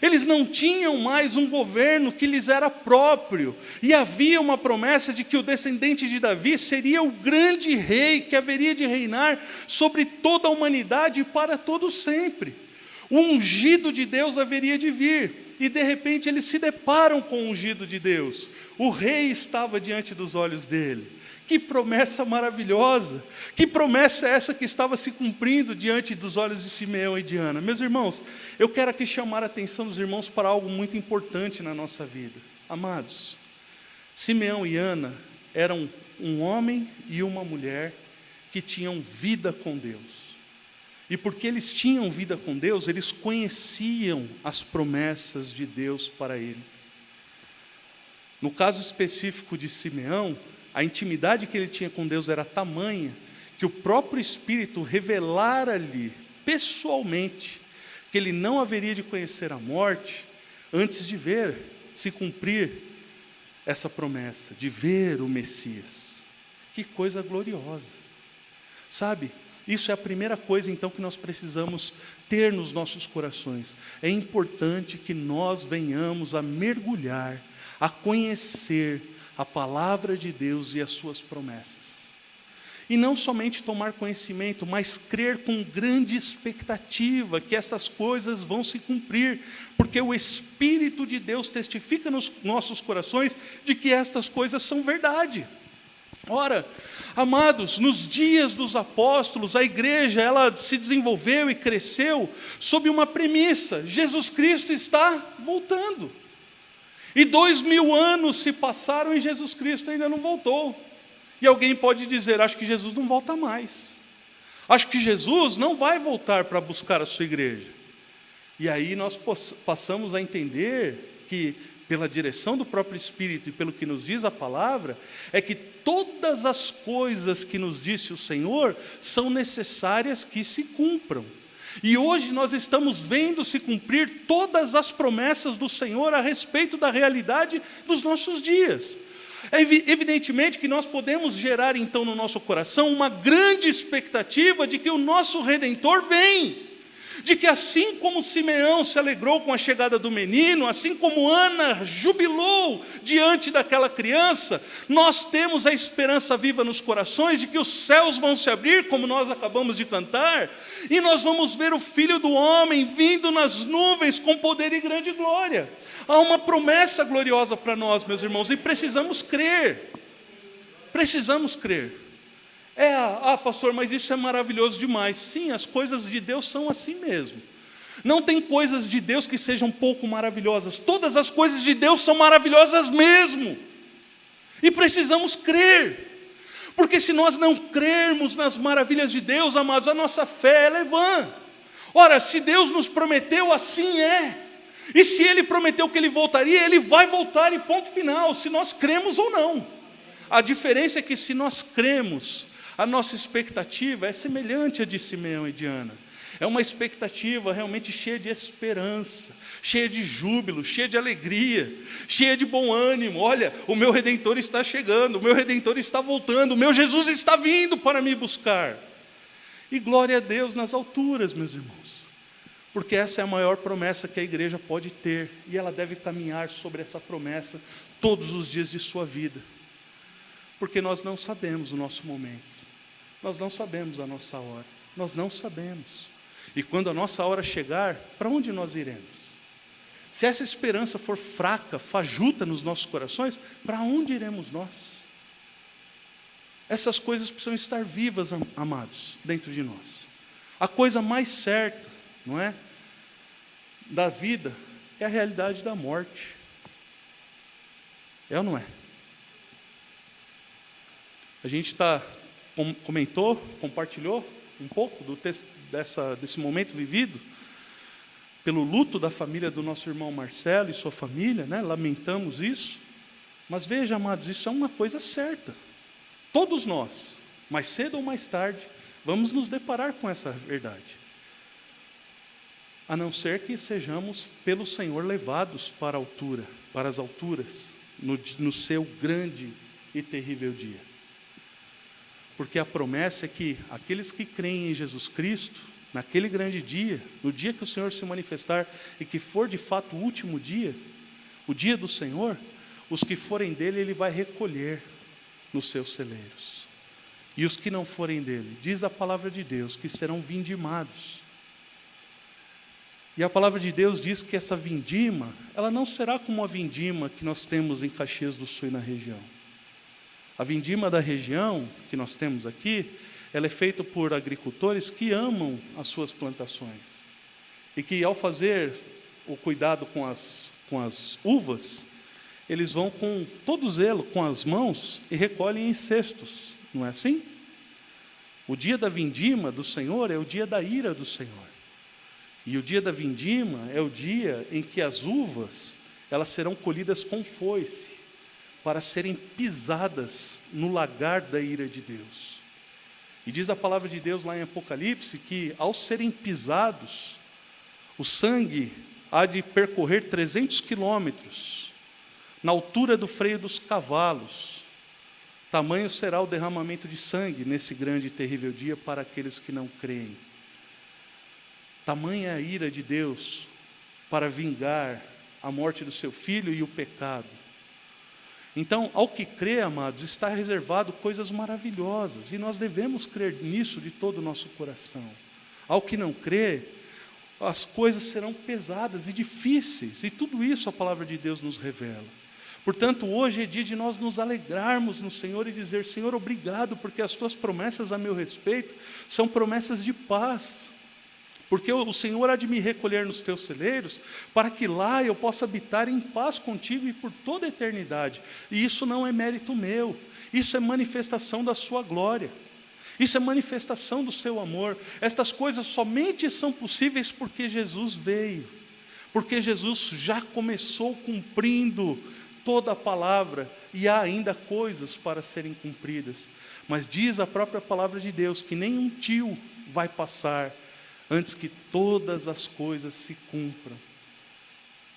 Eles não tinham mais um governo que lhes era próprio, e havia uma promessa de que o descendente de Davi seria o grande rei que haveria de reinar sobre toda a humanidade e para todo sempre. O ungido de Deus haveria de vir, e de repente eles se deparam com o ungido de Deus. O rei estava diante dos olhos dele. Que promessa maravilhosa! Que promessa é essa que estava se cumprindo diante dos olhos de Simeão e de Ana? Meus irmãos, eu quero aqui chamar a atenção dos irmãos para algo muito importante na nossa vida. Amados, Simeão e Ana eram um homem e uma mulher que tinham vida com Deus. E porque eles tinham vida com Deus, eles conheciam as promessas de Deus para eles. No caso específico de Simeão, a intimidade que ele tinha com Deus era tamanha que o próprio Espírito revelara-lhe pessoalmente que ele não haveria de conhecer a morte antes de ver se cumprir essa promessa, de ver o Messias. Que coisa gloriosa! Sabe, Isso é a primeira coisa, então, que nós precisamos ter nos nossos corações. É importante que nós venhamos a mergulhar, a conhecer a palavra de Deus e as suas promessas. E não somente tomar conhecimento, mas crer com grande expectativa que essas coisas vão se cumprir, porque o Espírito de Deus testifica nos nossos corações de que estas coisas são verdade. Ora, amados, nos dias dos apóstolos, a igreja ela se desenvolveu e cresceu sob uma premissa: Jesus Cristo está voltando. E 2000 anos se passaram e Jesus Cristo ainda não voltou. E alguém pode dizer: acho que Jesus não volta mais. Acho que Jesus não vai voltar para buscar a sua igreja. E aí nós passamos a entender que, pela direção do próprio Espírito e pelo que nos diz a palavra, é que todas as coisas que nos disse o Senhor são necessárias que se cumpram. E hoje nós estamos vendo se cumprir todas as promessas do Senhor a respeito da realidade dos nossos dias. É evidentemente que nós podemos gerar então no nosso coração uma grande expectativa de que o nosso Redentor vem. De que assim como Simeão se alegrou com a chegada do menino, assim como Ana jubilou diante daquela criança, nós temos a esperança viva nos corações de que os céus vão se abrir, como nós acabamos de cantar, e nós vamos ver o Filho do Homem vindo nas nuvens com poder e grande glória. Há uma promessa gloriosa para nós, meus irmãos, e precisamos crer. Precisamos crer. Pastor, mas isso é maravilhoso demais. Sim, as coisas de Deus são assim mesmo. Não tem coisas de Deus que sejam pouco maravilhosas. Todas as coisas de Deus são maravilhosas mesmo. E precisamos crer. Porque se nós não crermos nas maravilhas de Deus, amados, a nossa fé é vã. Ora, se Deus nos prometeu, assim é. E se Ele prometeu que Ele voltaria, Ele vai voltar e ponto final, se nós cremos ou não. A diferença é que se nós cremos, a nossa expectativa é semelhante à de Simeão e de Ana. É uma expectativa realmente cheia de esperança, cheia de júbilo, cheia de alegria, cheia de bom ânimo. Olha, o meu Redentor está chegando, o meu Redentor está voltando, o meu Jesus está vindo para me buscar. E glória a Deus nas alturas, meus irmãos. Porque essa é a maior promessa que a igreja pode ter, e ela deve caminhar sobre essa promessa todos os dias de sua vida. Porque nós não sabemos o nosso momento. Nós não sabemos a nossa hora, nós não sabemos. E quando a nossa hora chegar, para onde nós iremos? Se essa esperança for fraca, fajuta nos nossos corações, para onde iremos nós? Essas coisas precisam estar vivas, amados, dentro de nós. A coisa mais certa, não é, da vida é a realidade da morte. É ou não é? A gente compartilhou um pouco desse momento vivido, pelo luto da família do nosso irmão Marcelo e sua família, né? Lamentamos isso, mas veja, amados, isso é uma coisa certa. Todos nós, mais cedo ou mais tarde, vamos nos deparar com essa verdade. A não ser que sejamos pelo Senhor levados para a altura, para as alturas, no seu grande e terrível dia. Porque a promessa é que aqueles que creem em Jesus Cristo, naquele grande dia, no dia que o Senhor se manifestar, e que for de fato o último dia, o dia do Senhor, os que forem dele, Ele vai recolher nos seus celeiros. E os que não forem dele, diz a palavra de Deus, que serão vindimados. E a palavra de Deus diz que essa vindima, ela não será como a vindima que nós temos em Caxias do Sul e na região. A vindima da região que nós temos aqui, ela é feita por agricultores que amam as suas plantações. E que ao fazer o cuidado com as uvas, eles vão com todo zelo, com as mãos, e recolhem em cestos. Não é assim? O dia da vindima do Senhor é o dia da ira do Senhor. E o dia da vindima é o dia em que as uvas, elas serão colhidas com foice, para serem pisadas no lagar da ira de Deus. E diz a palavra de Deus lá em Apocalipse que, ao serem pisados, o sangue há de percorrer 300 quilômetros, na altura do freio dos cavalos. tamanho será o derramamento de sangue nesse grande e terrível dia para aqueles que não creem. Tamanha a ira de Deus para vingar a morte do seu filho e o pecado. Então, ao que crê, amados, está reservado coisas maravilhosas, e nós devemos crer nisso de todo o nosso coração. Ao que não crê, as coisas serão pesadas e difíceis, e tudo isso a palavra de Deus nos revela. Portanto, hoje é dia de nós nos alegrarmos no Senhor e dizer: Senhor, obrigado, porque as tuas promessas a meu respeito são promessas de paz. Porque o Senhor há de me recolher nos teus celeiros, para que lá eu possa habitar em paz contigo e por toda a eternidade. E isso não é mérito meu, isso é manifestação da sua glória. Isso é manifestação do seu amor. Estas coisas somente são possíveis porque Jesus veio. Porque Jesus já começou cumprindo toda a palavra, e há ainda coisas para serem cumpridas. Mas diz a própria palavra de Deus que nenhum tio vai passar antes que todas as coisas se cumpram.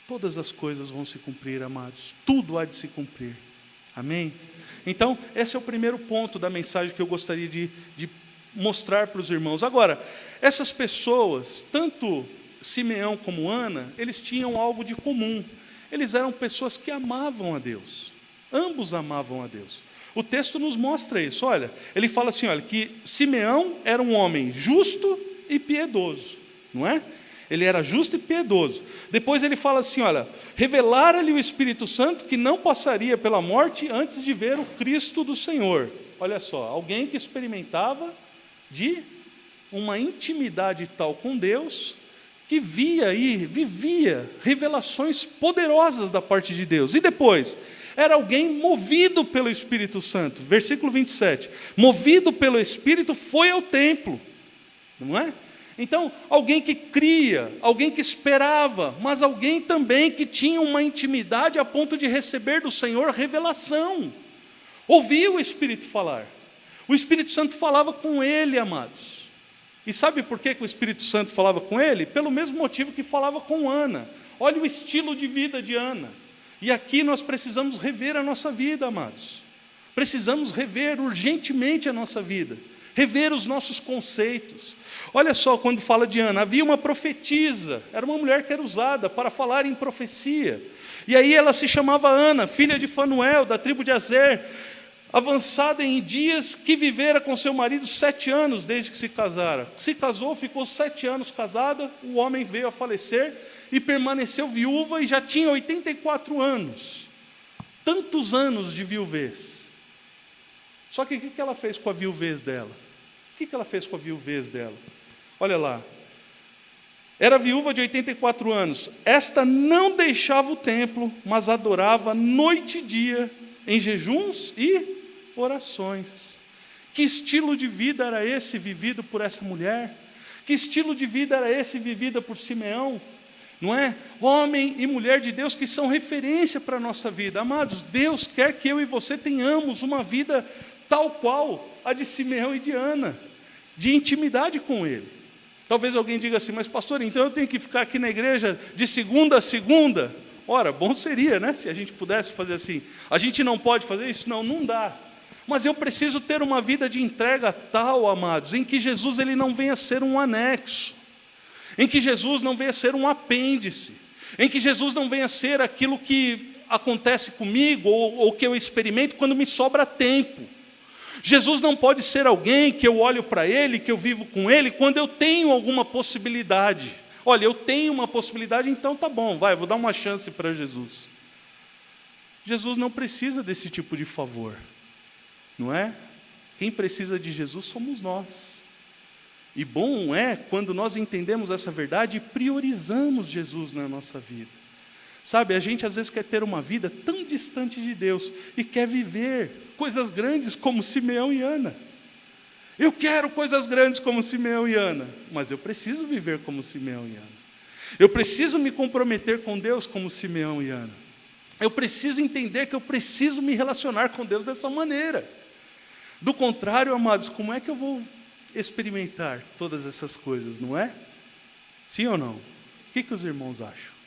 Todas as coisas vão se cumprir, amados. Tudo há de se cumprir. Amém? Então, esse é o primeiro ponto da mensagem que eu gostaria de mostrar para os irmãos. Agora, essas pessoas, tanto Simeão como Ana, eles tinham algo de comum. Eles eram pessoas que amavam a Deus. Ambos amavam a Deus. O texto nos mostra isso. Olha, ele fala assim, olha, que Simeão era um homem justo e piedoso, não é? Ele era justo e piedoso. Depois ele fala assim, olha, revelara-lhe o Espírito Santo que não passaria pela morte antes de ver o Cristo do Senhor. Olha só, alguém que experimentava de uma intimidade tal com Deus, que via e vivia revelações poderosas da parte de Deus. E depois, era alguém movido pelo Espírito Santo. Versículo 27. Movido pelo Espírito foi ao templo. Não é? Então, alguém que cria, alguém que esperava, mas alguém também que tinha uma intimidade a ponto de receber do Senhor revelação. Ouvia o Espírito falar. O Espírito Santo falava com ele, amados. E sabe por que o Espírito Santo falava com ele? Pelo mesmo motivo que falava com Ana. Olha o estilo de vida de Ana. E aqui nós precisamos rever a nossa vida, amados. Precisamos rever urgentemente a nossa vida. Rever os nossos conceitos. Olha só, quando fala de Ana, havia uma profetisa, era uma mulher que era usada para falar em profecia. E aí ela se chamava Ana, filha de Fanuel, da tribo de Azer, avançada em dias, que vivera com seu marido 7 anos desde que se casara. Se casou, ficou 7 anos casada, o homem veio a falecer e permaneceu viúva e já tinha 84 anos. Tantos anos de viuvez. Só que o que ela fez com a viuvez dela? O que ela fez com a viuvez dela? Olha lá. Era viúva de 84 anos. Esta não deixava o templo, mas adorava noite e dia, em jejuns e orações. Que estilo de vida era esse vivido por essa mulher? Que estilo de vida era esse vivido por Simeão? Não é? Homem e mulher de Deus que são referência para a nossa vida. Amados, Deus quer que eu e você tenhamos uma vida tal qual a de Simeão e de Ana, de intimidade com Ele. Talvez alguém diga assim, mas pastor, então eu tenho que ficar aqui na igreja de segunda a segunda? Ora, bom seria, né, se a gente pudesse fazer assim. A gente não pode fazer isso? Não, não dá. Mas eu preciso ter uma vida de entrega tal, amados, em que Jesus ele não venha ser um anexo, em que Jesus não venha ser um apêndice, em que Jesus não venha ser aquilo que acontece comigo ou que eu experimento quando me sobra tempo. Jesus não pode ser alguém que eu olho para Ele, que eu vivo com Ele, quando eu tenho alguma possibilidade. Olha, eu tenho uma possibilidade, então tá bom, vou dar uma chance para Jesus. Jesus não precisa desse tipo de favor, não é? Quem precisa de Jesus somos nós. E bom é quando nós entendemos essa verdade e priorizamos Jesus na nossa vida. Sabe, a gente às vezes quer ter uma vida tão distante de Deus e quer viver coisas grandes como Simeão e Ana. Eu quero coisas grandes como Simeão e Ana, mas eu preciso viver como Simeão e Ana. Eu preciso me comprometer com Deus como Simeão e Ana. Eu preciso entender que eu preciso me relacionar com Deus dessa maneira. Do contrário, amados, como é que eu vou experimentar todas essas coisas, não é? Sim ou não? O que os irmãos acham?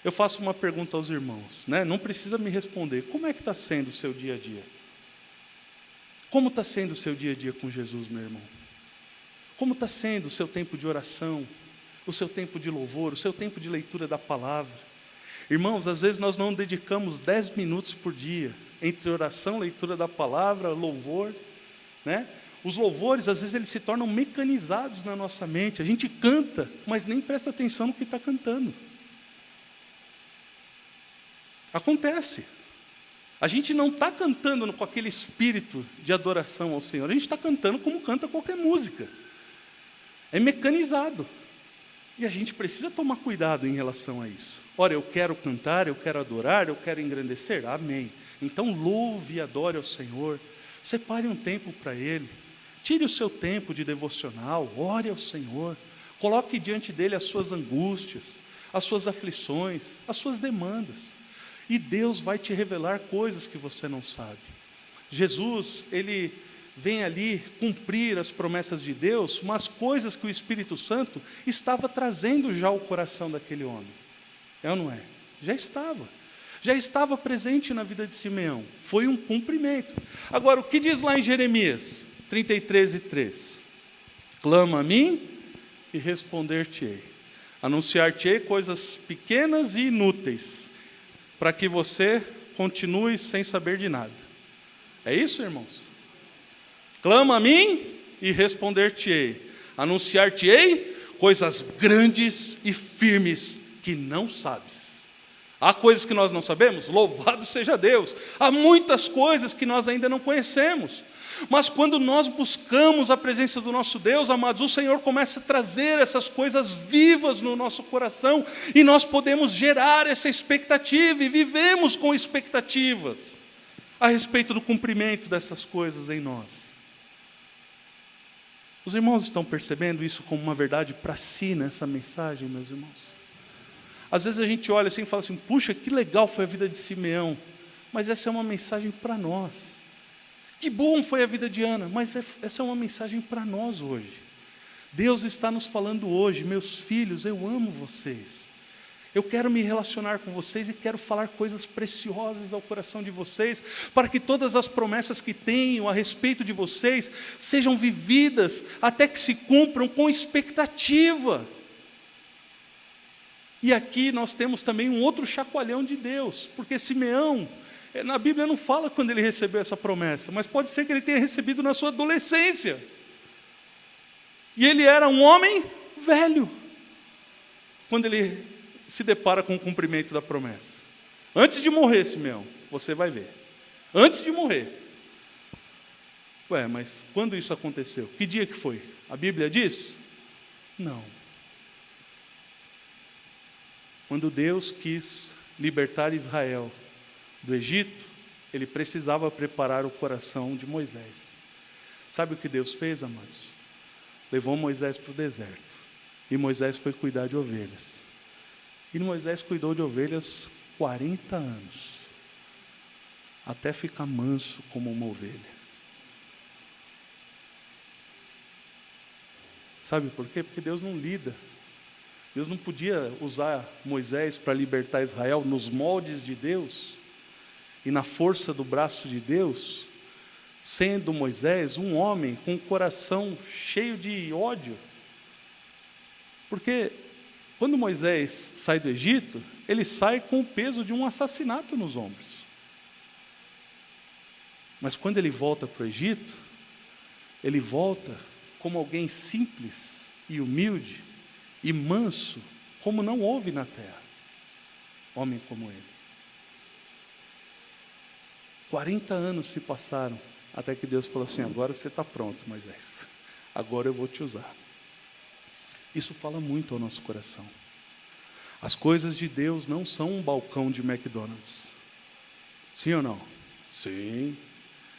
Eu faço uma pergunta aos irmãos, né? Não precisa me responder. Como é que está sendo o seu dia a dia? Como está sendo o seu dia a dia com Jesus, meu irmão? Como está sendo o seu tempo de oração, o seu tempo de louvor, o seu tempo de leitura da palavra? Irmãos, às vezes nós não dedicamos 10 minutos por dia, entre oração, leitura da palavra, louvor, né? Os louvores, às vezes, eles se tornam mecanizados na nossa mente. A gente canta, mas nem presta atenção no que está cantando. Acontece. A gente não está cantando com aquele espírito de adoração ao Senhor. A gente está cantando como canta qualquer música. É mecanizado. E a gente precisa tomar cuidado em relação a isso. Ora, eu quero cantar, eu quero adorar, eu quero engrandecer. Amém. Então, louve e adore ao Senhor. Separe um tempo para Ele. Tire o seu tempo de devocional. Ore ao Senhor. Coloque diante dEle as suas angústias, as suas aflições, as suas demandas. E Deus vai te revelar coisas que você não sabe. Jesus, Ele vem ali cumprir as promessas de Deus, mas coisas que o Espírito Santo estava trazendo já ao coração daquele homem. É ou não é? Já estava presente na vida de Simeão. Foi um cumprimento. Agora, o que diz lá em Jeremias 33:3? Clama a mim e responder-te-ei. Anunciar-te-ei coisas pequenas e inúteis, para que você continue sem saber de nada. É isso, irmãos? Clama a mim e responder-te-ei. Anunciar-te-ei coisas grandes e firmes que não sabes. Há coisas que nós não sabemos? Louvado seja Deus. Há muitas coisas que nós ainda não conhecemos. Mas quando nós buscamos a presença do nosso Deus, amados, o Senhor começa a trazer essas coisas vivas no nosso coração, e nós podemos gerar essa expectativa, e vivemos com expectativas a respeito do cumprimento dessas coisas em nós. Os irmãos estão percebendo isso como uma verdade para si nessa mensagem, meus irmãos? Às vezes a gente olha assim e fala assim, puxa, que legal foi a vida de Simeão, mas essa é uma mensagem para nós. Que bom foi a vida de Ana, mas essa é uma mensagem para nós hoje. Deus está nos falando hoje, meus filhos, eu amo vocês. Eu quero me relacionar com vocês e quero falar coisas preciosas ao coração de vocês, para que todas as promessas que tenho a respeito de vocês sejam vividas até que se cumpram com expectativa. E aqui nós temos também um outro chacoalhão de Deus, porque Simeão, na Bíblia não fala quando ele recebeu essa promessa, mas pode ser que ele tenha recebido na sua adolescência. E ele era um homem velho, quando ele se depara com o cumprimento da promessa. Antes de morrer, Simeão, você vai ver. Antes de morrer. Ué, mas quando isso aconteceu? Que dia que foi? A Bíblia diz? Não. Quando Deus quis libertar Israel do Egito, Ele precisava preparar o coração de Moisés. Sabe o que Deus fez, amados? Levou Moisés para o deserto. E Moisés foi cuidar de ovelhas. E Moisés cuidou de ovelhas 40 anos. Até ficar manso como uma ovelha. Sabe por quê? Porque Deus não lida. Deus não podia usar Moisés para libertar Israel nos moldes de Deus e na força do braço de Deus, sendo Moisés um homem com o coração cheio de ódio. Porque quando Moisés sai do Egito, ele sai com o peso de um assassinato nos ombros. Mas quando ele volta para o Egito, ele volta como alguém simples e humilde e manso, como não houve na terra homem como ele. 40 anos se passaram, até que Deus falou assim, agora você está pronto, Moisés, agora eu vou te usar. Isso fala muito ao nosso coração. As coisas de Deus não são um balcão de McDonald's. Sim ou não? Sim.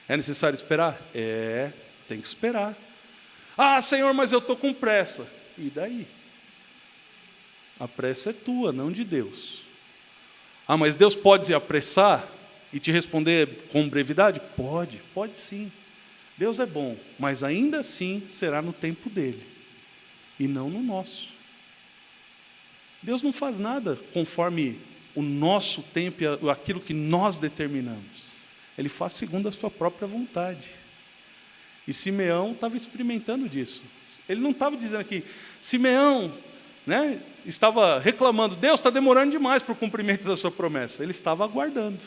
É necessário esperar? É, tem que esperar. Ah, Senhor, mas eu estou com pressa. E daí? A pressa é tua, não de Deus. Ah, mas Deus pode se apressar e te responder com brevidade? Pode sim. Deus é bom, mas ainda assim será no tempo dele, e não no nosso. Deus não faz nada conforme o nosso tempo e aquilo que nós determinamos. Ele faz segundo a sua própria vontade. E Simeão estava experimentando disso. Ele não estava dizendo aqui, Simeão, né, estava reclamando, Deus está demorando demais para o cumprimento da sua promessa. Ele estava aguardando.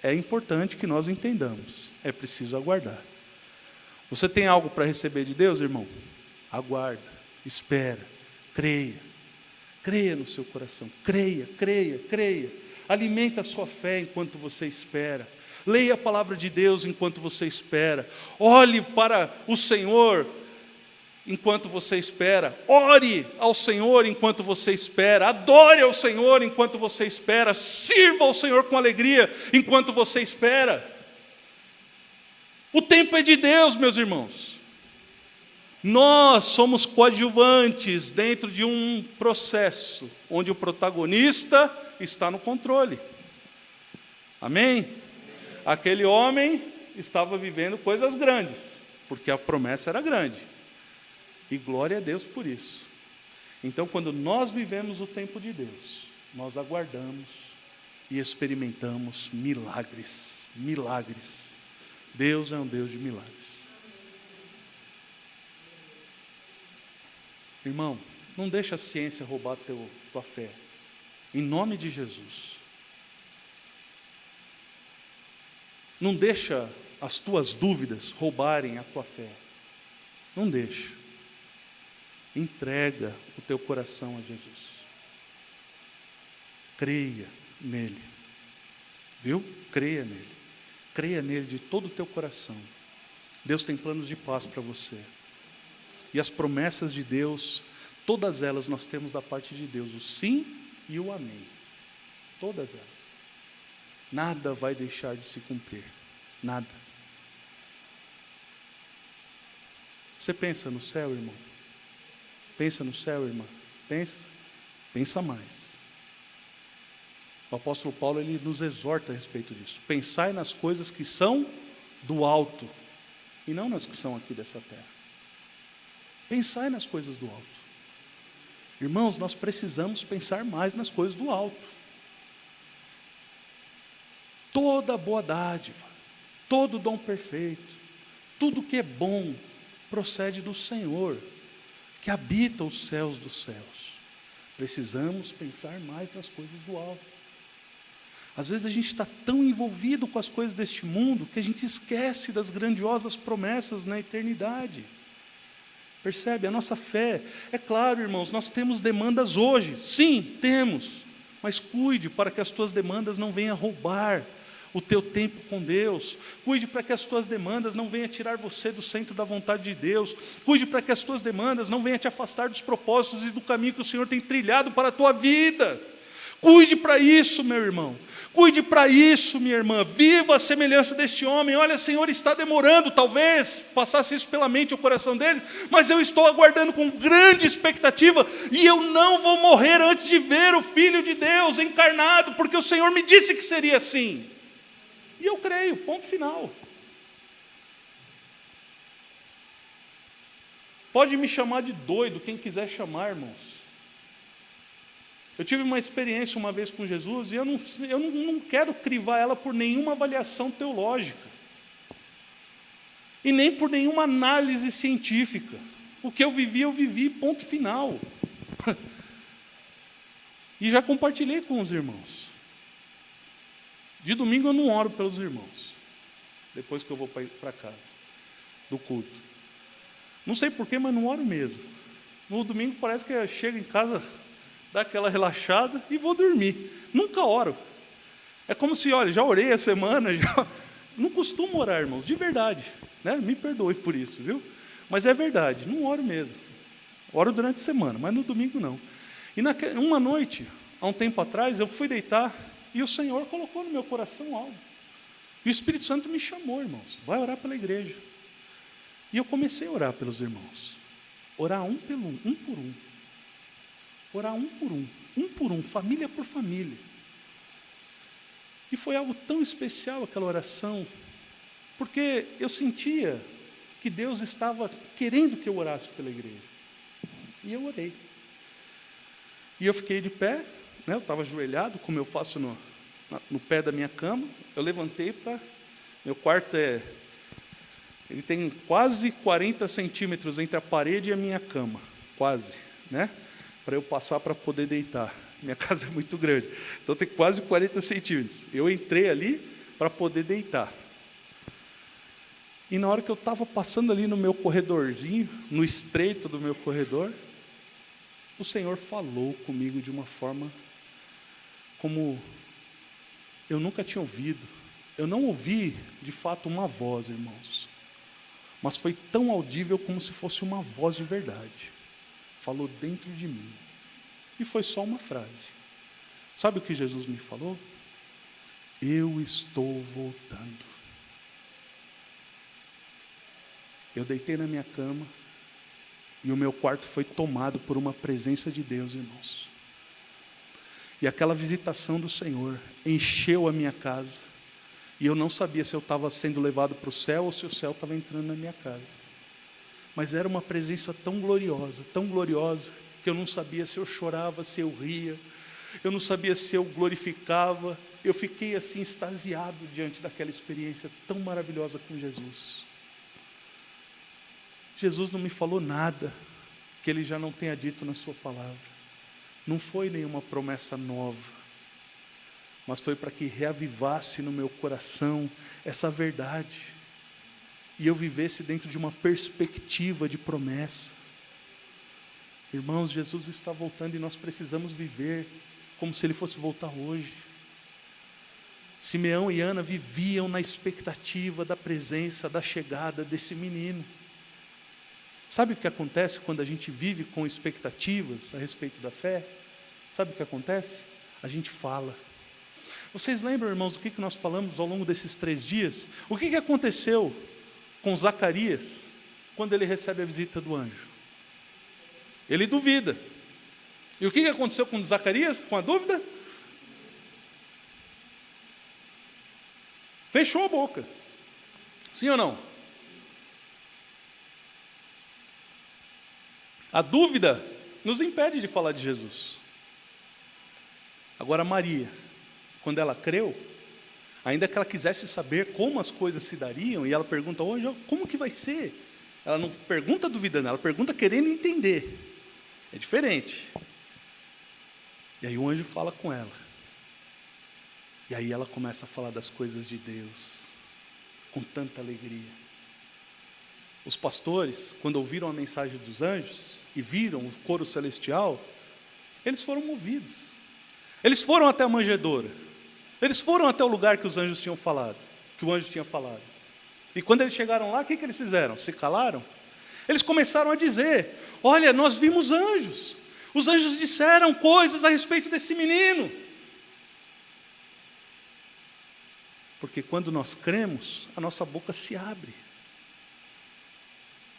É importante que nós entendamos, é preciso aguardar. Você tem algo para receber de Deus, irmão? Aguarda, espera, creia. Creia no seu coração, creia, creia, creia. Alimenta a sua fé enquanto você espera. Leia a palavra de Deus enquanto você espera. Olhe para o Senhor enquanto você espera. Ore ao Senhor enquanto você espera. Adore ao Senhor enquanto você espera. Sirva ao Senhor com alegria enquanto você espera. O tempo é de Deus, meus irmãos. Nós somos coadjuvantes dentro de um processo onde o protagonista está no controle. Amém? Aquele homem estava vivendo coisas grandes, porque a promessa era grande. E glória a Deus por isso. Então, quando nós vivemos o tempo de Deus, nós aguardamos e experimentamos milagres. Milagres. Deus é um Deus de milagres. Irmão, não deixa a ciência roubar tua fé. Em nome de Jesus. Não deixa as tuas dúvidas roubarem a tua fé. Não deixa. Entrega o teu coração a Jesus. Creia nele. Viu? Creia nele. Creia nele de todo o teu coração. Deus tem planos de paz para você. E as promessas de Deus, todas elas nós temos da parte de Deus, o sim e o amém. Todas elas. Nada vai deixar de se cumprir. Nada. Você pensa no céu, irmão? Pensa no céu, irmã? Pensa? Pensa mais. O apóstolo Paulo, ele nos exorta a respeito disso. Pensai nas coisas que são do alto, e não nas que são aqui dessa terra. Pensai nas coisas do alto. Irmãos, nós precisamos pensar mais nas coisas do alto. Toda boa dádiva, todo dom perfeito, tudo que é bom, procede do Senhor, que habita os céus dos céus. Precisamos pensar mais nas coisas do alto. Às vezes a gente está tão envolvido com as coisas deste mundo, que a gente esquece das grandiosas promessas na eternidade. Percebe? A nossa fé, é claro, irmãos, nós temos demandas hoje, sim, temos, mas cuide para que as tuas demandas não venham roubar o teu tempo com Deus. Cuide para que as tuas demandas não venham tirar você do centro da vontade de Deus. Cuide para que as tuas demandas não venham te afastar dos propósitos e do caminho que o Senhor tem trilhado para a tua vida. Cuide para isso, meu irmão. Cuide para isso, minha irmã. Viva a semelhança deste homem. Olha, Senhor, está demorando, talvez passasse isso pela mente e o coração deles, mas eu estou aguardando com grande expectativa, e eu não vou morrer antes de ver o Filho de Deus encarnado, porque o Senhor me disse que seria assim. E eu creio, ponto final. Pode me chamar de doido, quem quiser chamar, irmãos. Eu tive uma experiência uma vez com Jesus, e eu não quero crivar ela por nenhuma avaliação teológica, e nem por nenhuma análise científica. O que eu vivi, ponto final. E já compartilhei com os irmãos. De domingo eu não oro pelos irmãos, depois que eu vou para casa, do culto. Não sei porquê, mas não oro mesmo. No domingo parece que eu chego em casa, dá aquela relaxada e vou dormir. Nunca oro. É como se, olha, já orei a semana, já... Não costumo orar, irmãos, de verdade, né? Me perdoe por isso, viu? Mas é verdade, não oro mesmo. Oro durante a semana, mas no domingo não. E uma noite, há um tempo atrás, eu fui deitar e o Senhor colocou no meu coração algo. E o Espírito Santo me chamou, irmãos, vai orar pela igreja. E eu comecei a orar pelos irmãos. Orar um por um. Orar um por um, família por família. E foi algo tão especial aquela oração, porque eu sentia que Deus estava querendo que eu orasse pela igreja. E eu orei. E eu fiquei de pé, né, eu estava ajoelhado, como eu faço no pé da minha cama. Eu levantei para... Meu quarto Ele tem quase 40 centímetros entre a parede e a minha cama. Quase, né? Para eu passar para poder deitar. Minha casa é muito grande. Então tem quase 40 centímetros. Eu entrei ali para poder deitar. E na hora que eu estava passando ali no meu corredorzinho, no estreito do meu corredor, o Senhor falou comigo de uma forma como eu nunca tinha ouvido. Eu não ouvi, de fato, uma voz, irmãos. Mas foi tão audível como se fosse uma voz de verdade. Falou dentro de mim. E foi só uma frase. Sabe o que Jesus me falou? Eu estou voltando. Eu deitei na minha cama e o meu quarto foi tomado por uma presença de Deus, irmãos. E aquela visitação do Senhor encheu a minha casa. E eu não sabia se eu estava sendo levado para o céu ou se o céu estava entrando na minha casa. Mas era uma presença tão gloriosa, que eu não sabia se eu chorava, se eu ria. Eu não sabia se eu glorificava. Eu fiquei assim extasiado diante daquela experiência tão maravilhosa com Jesus. Jesus não me falou nada que Ele já não tenha dito na sua palavra. Não foi nenhuma promessa nova, mas foi para que reavivasse no meu coração essa verdade, e eu vivesse dentro de uma perspectiva de promessa. Irmãos, Jesus está voltando e nós precisamos viver como se Ele fosse voltar hoje. Simeão e Ana viviam na expectativa da presença, da chegada desse menino. Sabe o que acontece quando a gente vive com expectativas a respeito da fé? Sabe o que acontece? A gente fala. Vocês lembram, irmãos, do que nós falamos ao longo desses 3 dias? O que aconteceu com Zacarias quando ele recebe a visita do anjo? Ele duvida. E o que aconteceu com Zacarias com a dúvida? Fechou a boca. Sim ou não? A dúvida nos impede de falar de Jesus. Agora Maria, quando ela creu, ainda que ela quisesse saber como as coisas se dariam, e ela pergunta hoje, como que vai ser? Ela não pergunta duvidando, ela pergunta querendo entender. É diferente. E aí o anjo fala com ela. E aí ela começa a falar das coisas de Deus, com tanta alegria. Os pastores, quando ouviram a mensagem dos anjos, e viram o coro celestial, eles foram movidos. Eles foram até a manjedoura. Eles foram até o lugar que os anjos tinham falado, que o anjo tinha falado. E quando eles chegaram lá, o que eles fizeram? Se calaram? Eles começaram a dizer, olha, nós vimos anjos. Os anjos disseram coisas a respeito desse menino. Porque quando nós cremos, a nossa boca se abre.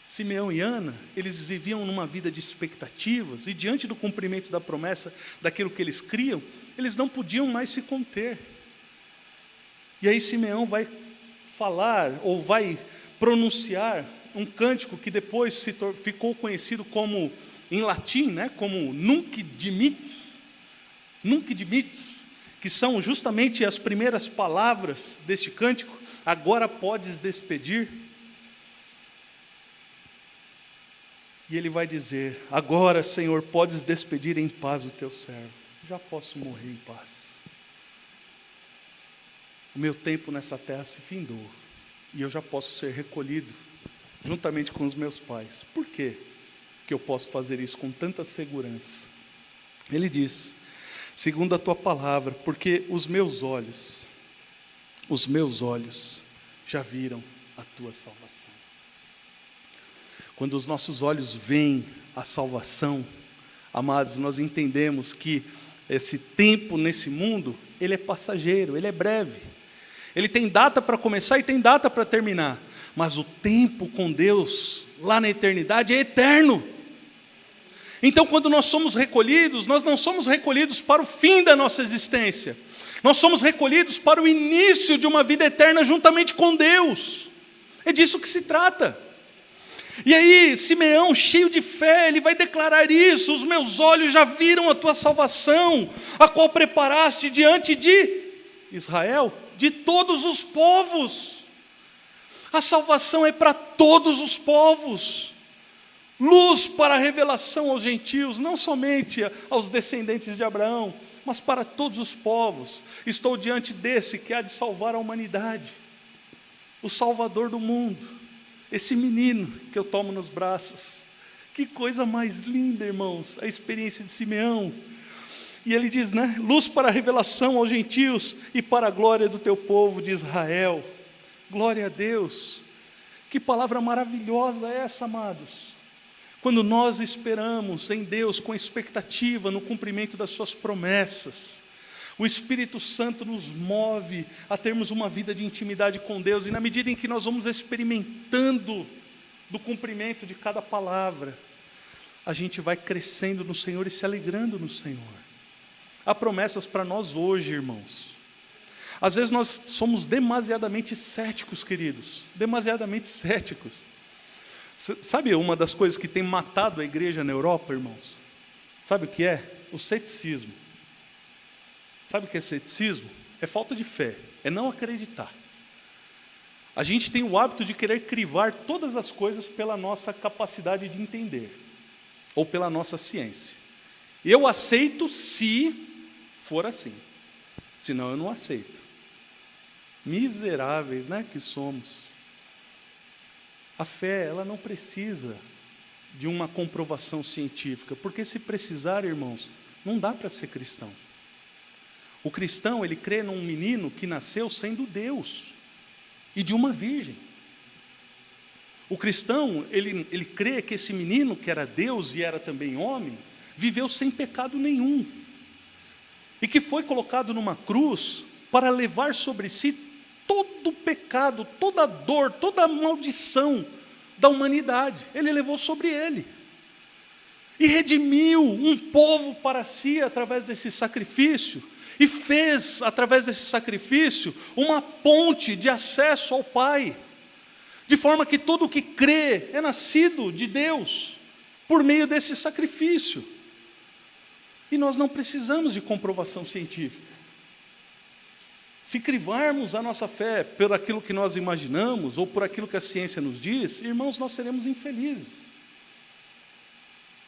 Simeão e Ana, eles viviam numa vida de expectativas, e diante do cumprimento da promessa, daquilo que eles criam, eles não podiam mais se conter. E aí Simeão vai falar, ou vai pronunciar, um cântico que depois ficou conhecido como, em latim, como Nunc Dimittis, que são justamente as primeiras palavras deste cântico, agora podes despedir. E ele vai dizer, agora, Senhor, podes despedir em paz o teu servo. Já posso morrer em paz. O meu tempo nessa terra se findou. E eu já posso ser recolhido, juntamente com os meus pais. Por quê que eu posso fazer isso com tanta segurança? Ele diz, segundo a tua palavra, porque os meus olhos já viram a tua salvação. Quando os nossos olhos veem a salvação, amados, nós entendemos que esse tempo nesse mundo, ele é passageiro, ele é breve. Ele tem data para começar e tem data para terminar. Mas o tempo com Deus, lá na eternidade, é eterno. Então, quando nós somos recolhidos, nós não somos recolhidos para o fim da nossa existência. Nós somos recolhidos para o início de uma vida eterna juntamente com Deus. É disso que se trata. E aí, Simeão, cheio de fé, ele vai declarar isso, os meus olhos já viram a tua salvação, a qual preparaste diante de Israel, de todos os povos. A salvação é para todos os povos. Luz para a revelação aos gentios, não somente aos descendentes de Abraão, mas para todos os povos. Estou diante desse que há de salvar a humanidade, o Salvador do mundo, esse menino que eu tomo nos braços. Que coisa mais linda, irmãos, a experiência de Simeão. E ele diz, né? Luz para a revelação aos gentios e para a glória do teu povo de Israel. Glória a Deus. Que palavra maravilhosa é essa, amados. Quando nós esperamos em Deus com expectativa no cumprimento das suas promessas, o Espírito Santo nos move a termos uma vida de intimidade com Deus, e na medida em que nós vamos experimentando do cumprimento de cada palavra, a gente vai crescendo no Senhor e se alegrando no Senhor. Há promessas para nós hoje, irmãos. Às vezes nós somos demasiadamente céticos, queridos, demasiadamente céticos. Sabe uma das coisas que tem matado a igreja na Europa, irmãos? Sabe o que é? O ceticismo. Sabe o que é ceticismo? É falta de fé, é não acreditar. A gente tem o hábito de querer crivar todas as coisas pela nossa capacidade de entender, ou pela nossa ciência. Eu aceito se for assim, senão eu não aceito. Miseráveis, né, que somos. A fé, ela não precisa de uma comprovação científica, porque se precisar, irmãos, não dá para ser cristão. O cristão, ele crê num menino que nasceu sendo Deus, e de uma virgem. O cristão, ele crê que esse menino, que era Deus e era também homem, viveu sem pecado nenhum, e que foi colocado numa cruz para levar sobre si todo o pecado, toda a dor, toda a maldição da humanidade. Ele levou sobre ele. E redimiu um povo para si através desse sacrifício. E fez, através desse sacrifício, uma ponte de acesso ao Pai. De forma que todo o que crê é nascido de Deus, por meio desse sacrifício. E nós não precisamos de comprovação científica. Se crivarmos a nossa fé por aquilo que nós imaginamos, ou por aquilo que a ciência nos diz, irmãos, nós seremos infelizes.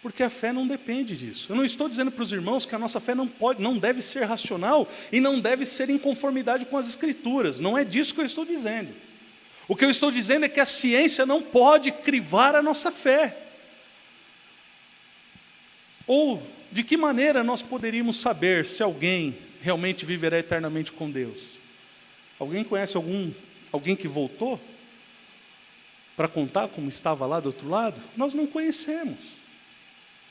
Porque a fé não depende disso. Eu não estou dizendo para os irmãos que a nossa fé não deve ser racional e não deve ser em conformidade com as Escrituras. Não é disso que eu estou dizendo. O que eu estou dizendo é que a ciência não pode crivar a nossa fé. Ou, de que maneira nós poderíamos saber se alguém realmente viverá eternamente com Deus? Alguém conhece alguém que voltou para contar como estava lá do outro lado? Nós não conhecemos.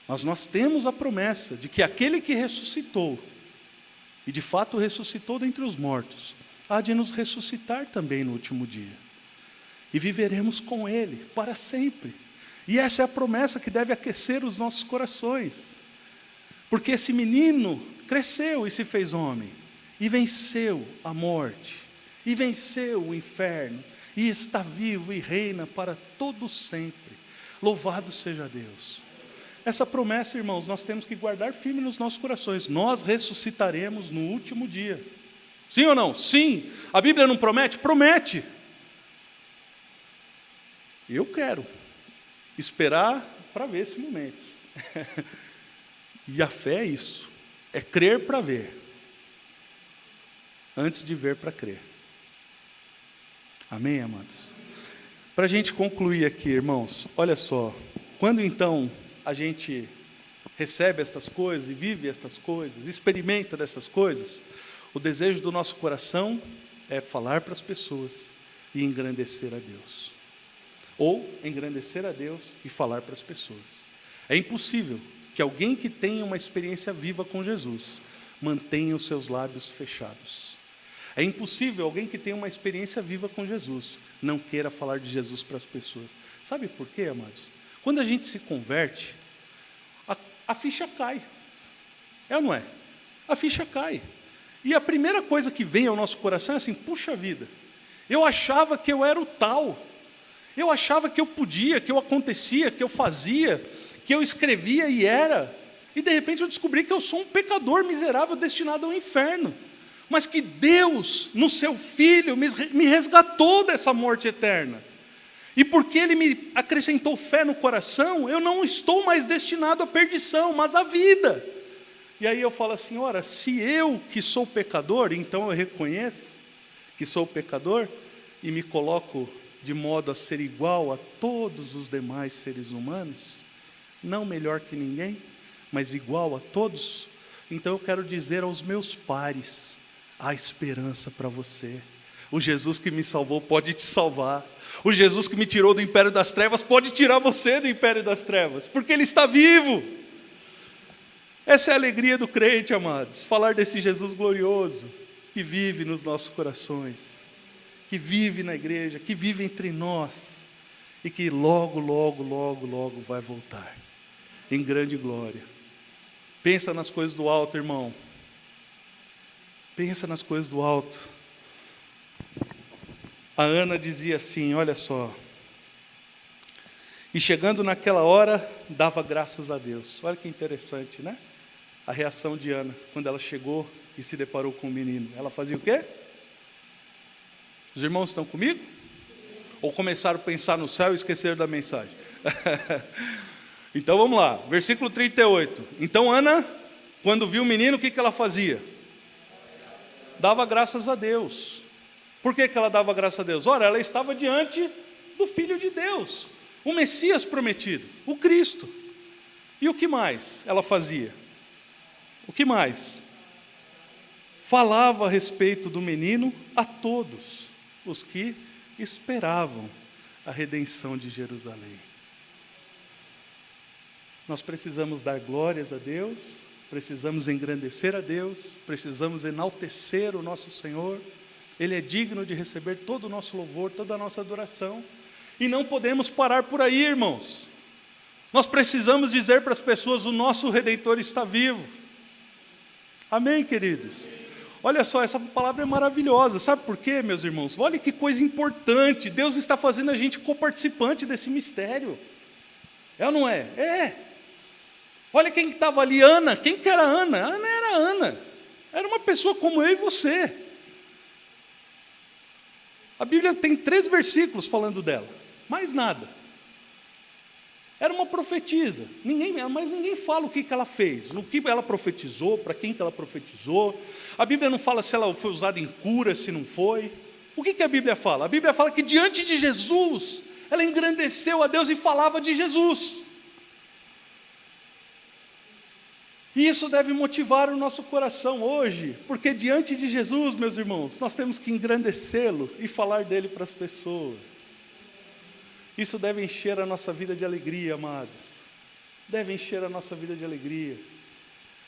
Mas nós temos a promessa de que aquele que ressuscitou, e de fato ressuscitou dentre os mortos, há de nos ressuscitar também no último dia. E viveremos com Ele para sempre. E essa é a promessa que deve aquecer os nossos corações. Porque esse menino cresceu e se fez homem, e venceu a morte, e venceu o inferno, e está vivo e reina para todo sempre. Louvado seja Deus. Essa promessa, irmãos, nós temos que guardar firme nos nossos corações. Nós ressuscitaremos no último dia. Sim ou não? Sim. A Bíblia não promete? Promete. Eu quero esperar para ver esse momento. E a fé é isso. É crer para ver, antes de ver para crer. Amém, amados? Para a gente concluir aqui, irmãos, olha só. Quando então a gente recebe estas coisas e vive estas coisas, experimenta dessas coisas, o desejo do nosso coração é falar para as pessoas e engrandecer a Deus. Ou engrandecer a Deus e falar para as pessoas. É impossível que alguém que tenha uma experiência viva com Jesus mantenha os seus lábios fechados. É impossível alguém que tenha uma experiência viva com Jesus não queira falar de Jesus para as pessoas. Sabe por quê, amados? Quando a gente se converte, a ficha cai. É ou não é? A ficha cai. E a primeira coisa que vem ao nosso coração é assim, puxa vida, eu achava que eu era o tal. Eu achava que eu podia, que eu acontecia, que eu fazia, que eu escrevia e era. E de repente eu descobri que eu sou um pecador miserável destinado ao inferno. mas que Deus, no seu Filho, me resgatou dessa morte eterna. E porque Ele me acrescentou fé no coração, eu não estou mais destinado à perdição, mas à vida. E aí eu falo assim, ora, se eu que sou pecador, então eu reconheço que sou pecador, e me coloco de modo a ser igual a todos os demais seres humanos, não melhor que ninguém, mas igual a todos, então eu quero dizer aos meus pares, há esperança para você. O Jesus que me salvou pode te salvar. O Jesus que me tirou do império das trevas pode tirar você do império das trevas, porque Ele está vivo. Essa é a alegria do crente, amados, falar desse Jesus glorioso, que vive nos nossos corações, que vive na igreja, que vive entre nós, e que logo, logo, logo, logo vai voltar, em grande glória. Pensa nas coisas do alto, irmão. Pensa nas coisas do alto. A Ana dizia assim, olha só, e chegando naquela hora, dava graças a Deus. Olha que interessante, né? A reação de Ana, quando ela chegou e se deparou com o menino. Ela fazia o quê? Os irmãos estão comigo? Ou começaram a pensar no céu e esqueceram da mensagem? Então vamos lá, versículo 38. Então Ana, quando viu o menino, o que ela fazia? Dava graças a Deus. Por que ela dava graças a Deus? Ora, ela estava diante do Filho de Deus, o Messias prometido, o Cristo. E o que mais ela fazia? O que mais? Falava a respeito do menino a todos os que esperavam a redenção de Jerusalém. Nós precisamos dar glórias a Deus, precisamos engrandecer a Deus, precisamos enaltecer o nosso Senhor. Ele é digno de receber todo o nosso louvor, toda a nossa adoração. E não podemos parar por aí, irmãos. Nós precisamos dizer para as pessoas, o nosso Redentor está vivo. Amém, queridos? Olha só, essa palavra é maravilhosa. Sabe por quê, meus irmãos? Olha que coisa importante. Deus está fazendo a gente coparticipante desse mistério. É ou não é? É. Olha quem estava ali, Ana. Quem que era Ana? Ana era Ana. Era uma pessoa como eu e você. A Bíblia tem 3 versículos falando dela. Mais nada. Era uma profetisa. Mas ninguém fala o que ela fez. O que ela profetizou, para quem que ela profetizou. A Bíblia não fala se ela foi usada em cura, se não foi. O que a Bíblia fala? A Bíblia fala que diante de Jesus, ela engrandeceu a Deus e falava de Jesus. E isso deve motivar o nosso coração hoje, porque diante de Jesus, meus irmãos, nós temos que engrandecê-lo e falar dele para as pessoas. Isso deve encher a nossa vida de alegria, amados. Deve encher a nossa vida de alegria.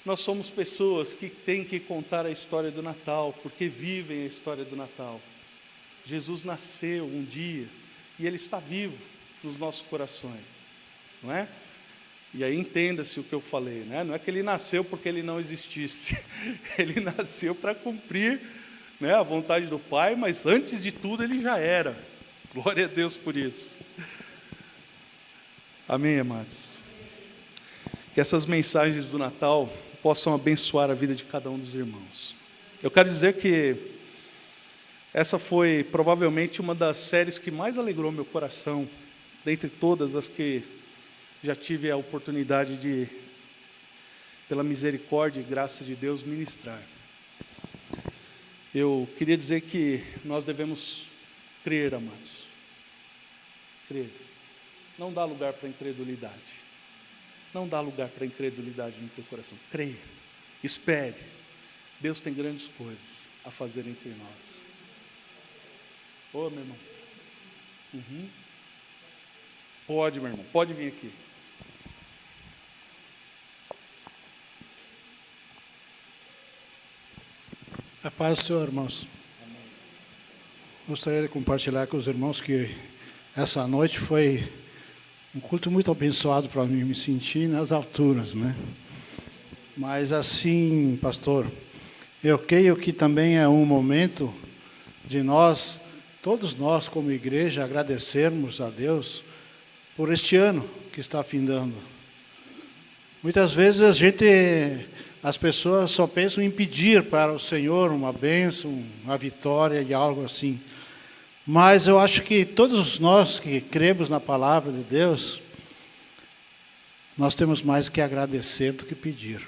Nós somos pessoas que têm que contar a história do Natal, porque vivem a história do Natal. Jesus nasceu um dia, e Ele está vivo nos nossos corações, não é? E aí entenda-se o que eu falei, né? Não é que Ele nasceu porque Ele não existisse. Ele nasceu para cumprir, né, a vontade do Pai, mas antes de tudo Ele já era. Glória a Deus por isso. Amém, amados? Que essas mensagens do Natal possam abençoar a vida de cada um dos irmãos. Eu quero dizer que essa foi provavelmente uma das séries que mais alegrou meu coração, dentre todas as que já tive a oportunidade de, pela misericórdia e graça de Deus, ministrar. Eu queria dizer que nós devemos crer, amados. Crer. Não dá lugar para incredulidade. Não dá lugar para incredulidade no teu coração. Creia. Espere. Deus tem grandes coisas a fazer entre nós. Ô, meu irmão. Pode, meu irmão. Pode vir aqui. A paz do Senhor, irmãos. Gostaria de compartilhar com os irmãos que essa noite foi um culto muito abençoado para mim, me senti nas alturas, né? Mas assim, pastor, eu creio que também é um momento de nós, todos nós como igreja, agradecermos a Deus por este ano que está findando. Muitas vezes as pessoas só pensam em pedir para o Senhor uma bênção, uma vitória e algo assim. Mas eu acho que todos nós que cremos na palavra de Deus, nós temos mais que agradecer do que pedir.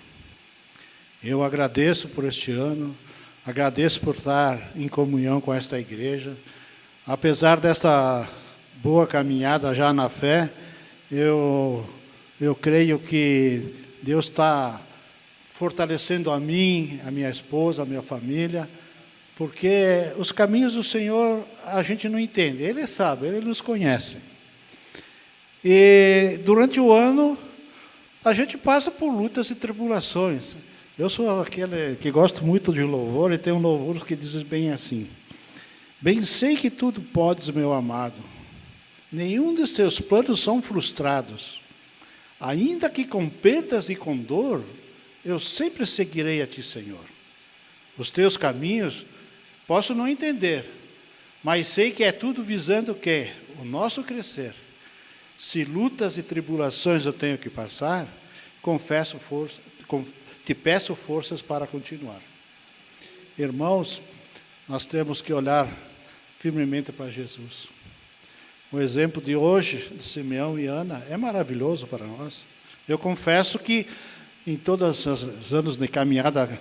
Eu agradeço por este ano, agradeço por estar em comunhão com esta igreja. Apesar desta boa caminhada já na fé, eu creio que Deus está fortalecendo a mim, a minha esposa, a minha família, porque os caminhos do Senhor a gente não entende, Ele sabe, Ele nos conhece. E durante o ano, a gente passa por lutas e tribulações. Eu sou aquele que gosto muito de louvor, e tem um louvor que diz bem assim: bem sei que tudo podes, meu amado, nenhum dos teus planos são frustrados. Ainda que com perdas e com dor, eu sempre seguirei a ti, Senhor. Os teus caminhos posso não entender, mas sei que é tudo visando o quê? O nosso crescer. Se lutas e tribulações eu tenho que passar, te peço forças para continuar. Irmãos, nós temos que olhar firmemente para Jesus. O exemplo de hoje, de Simeão e Ana, é maravilhoso para nós. Eu confesso que em todos os anos de caminhada,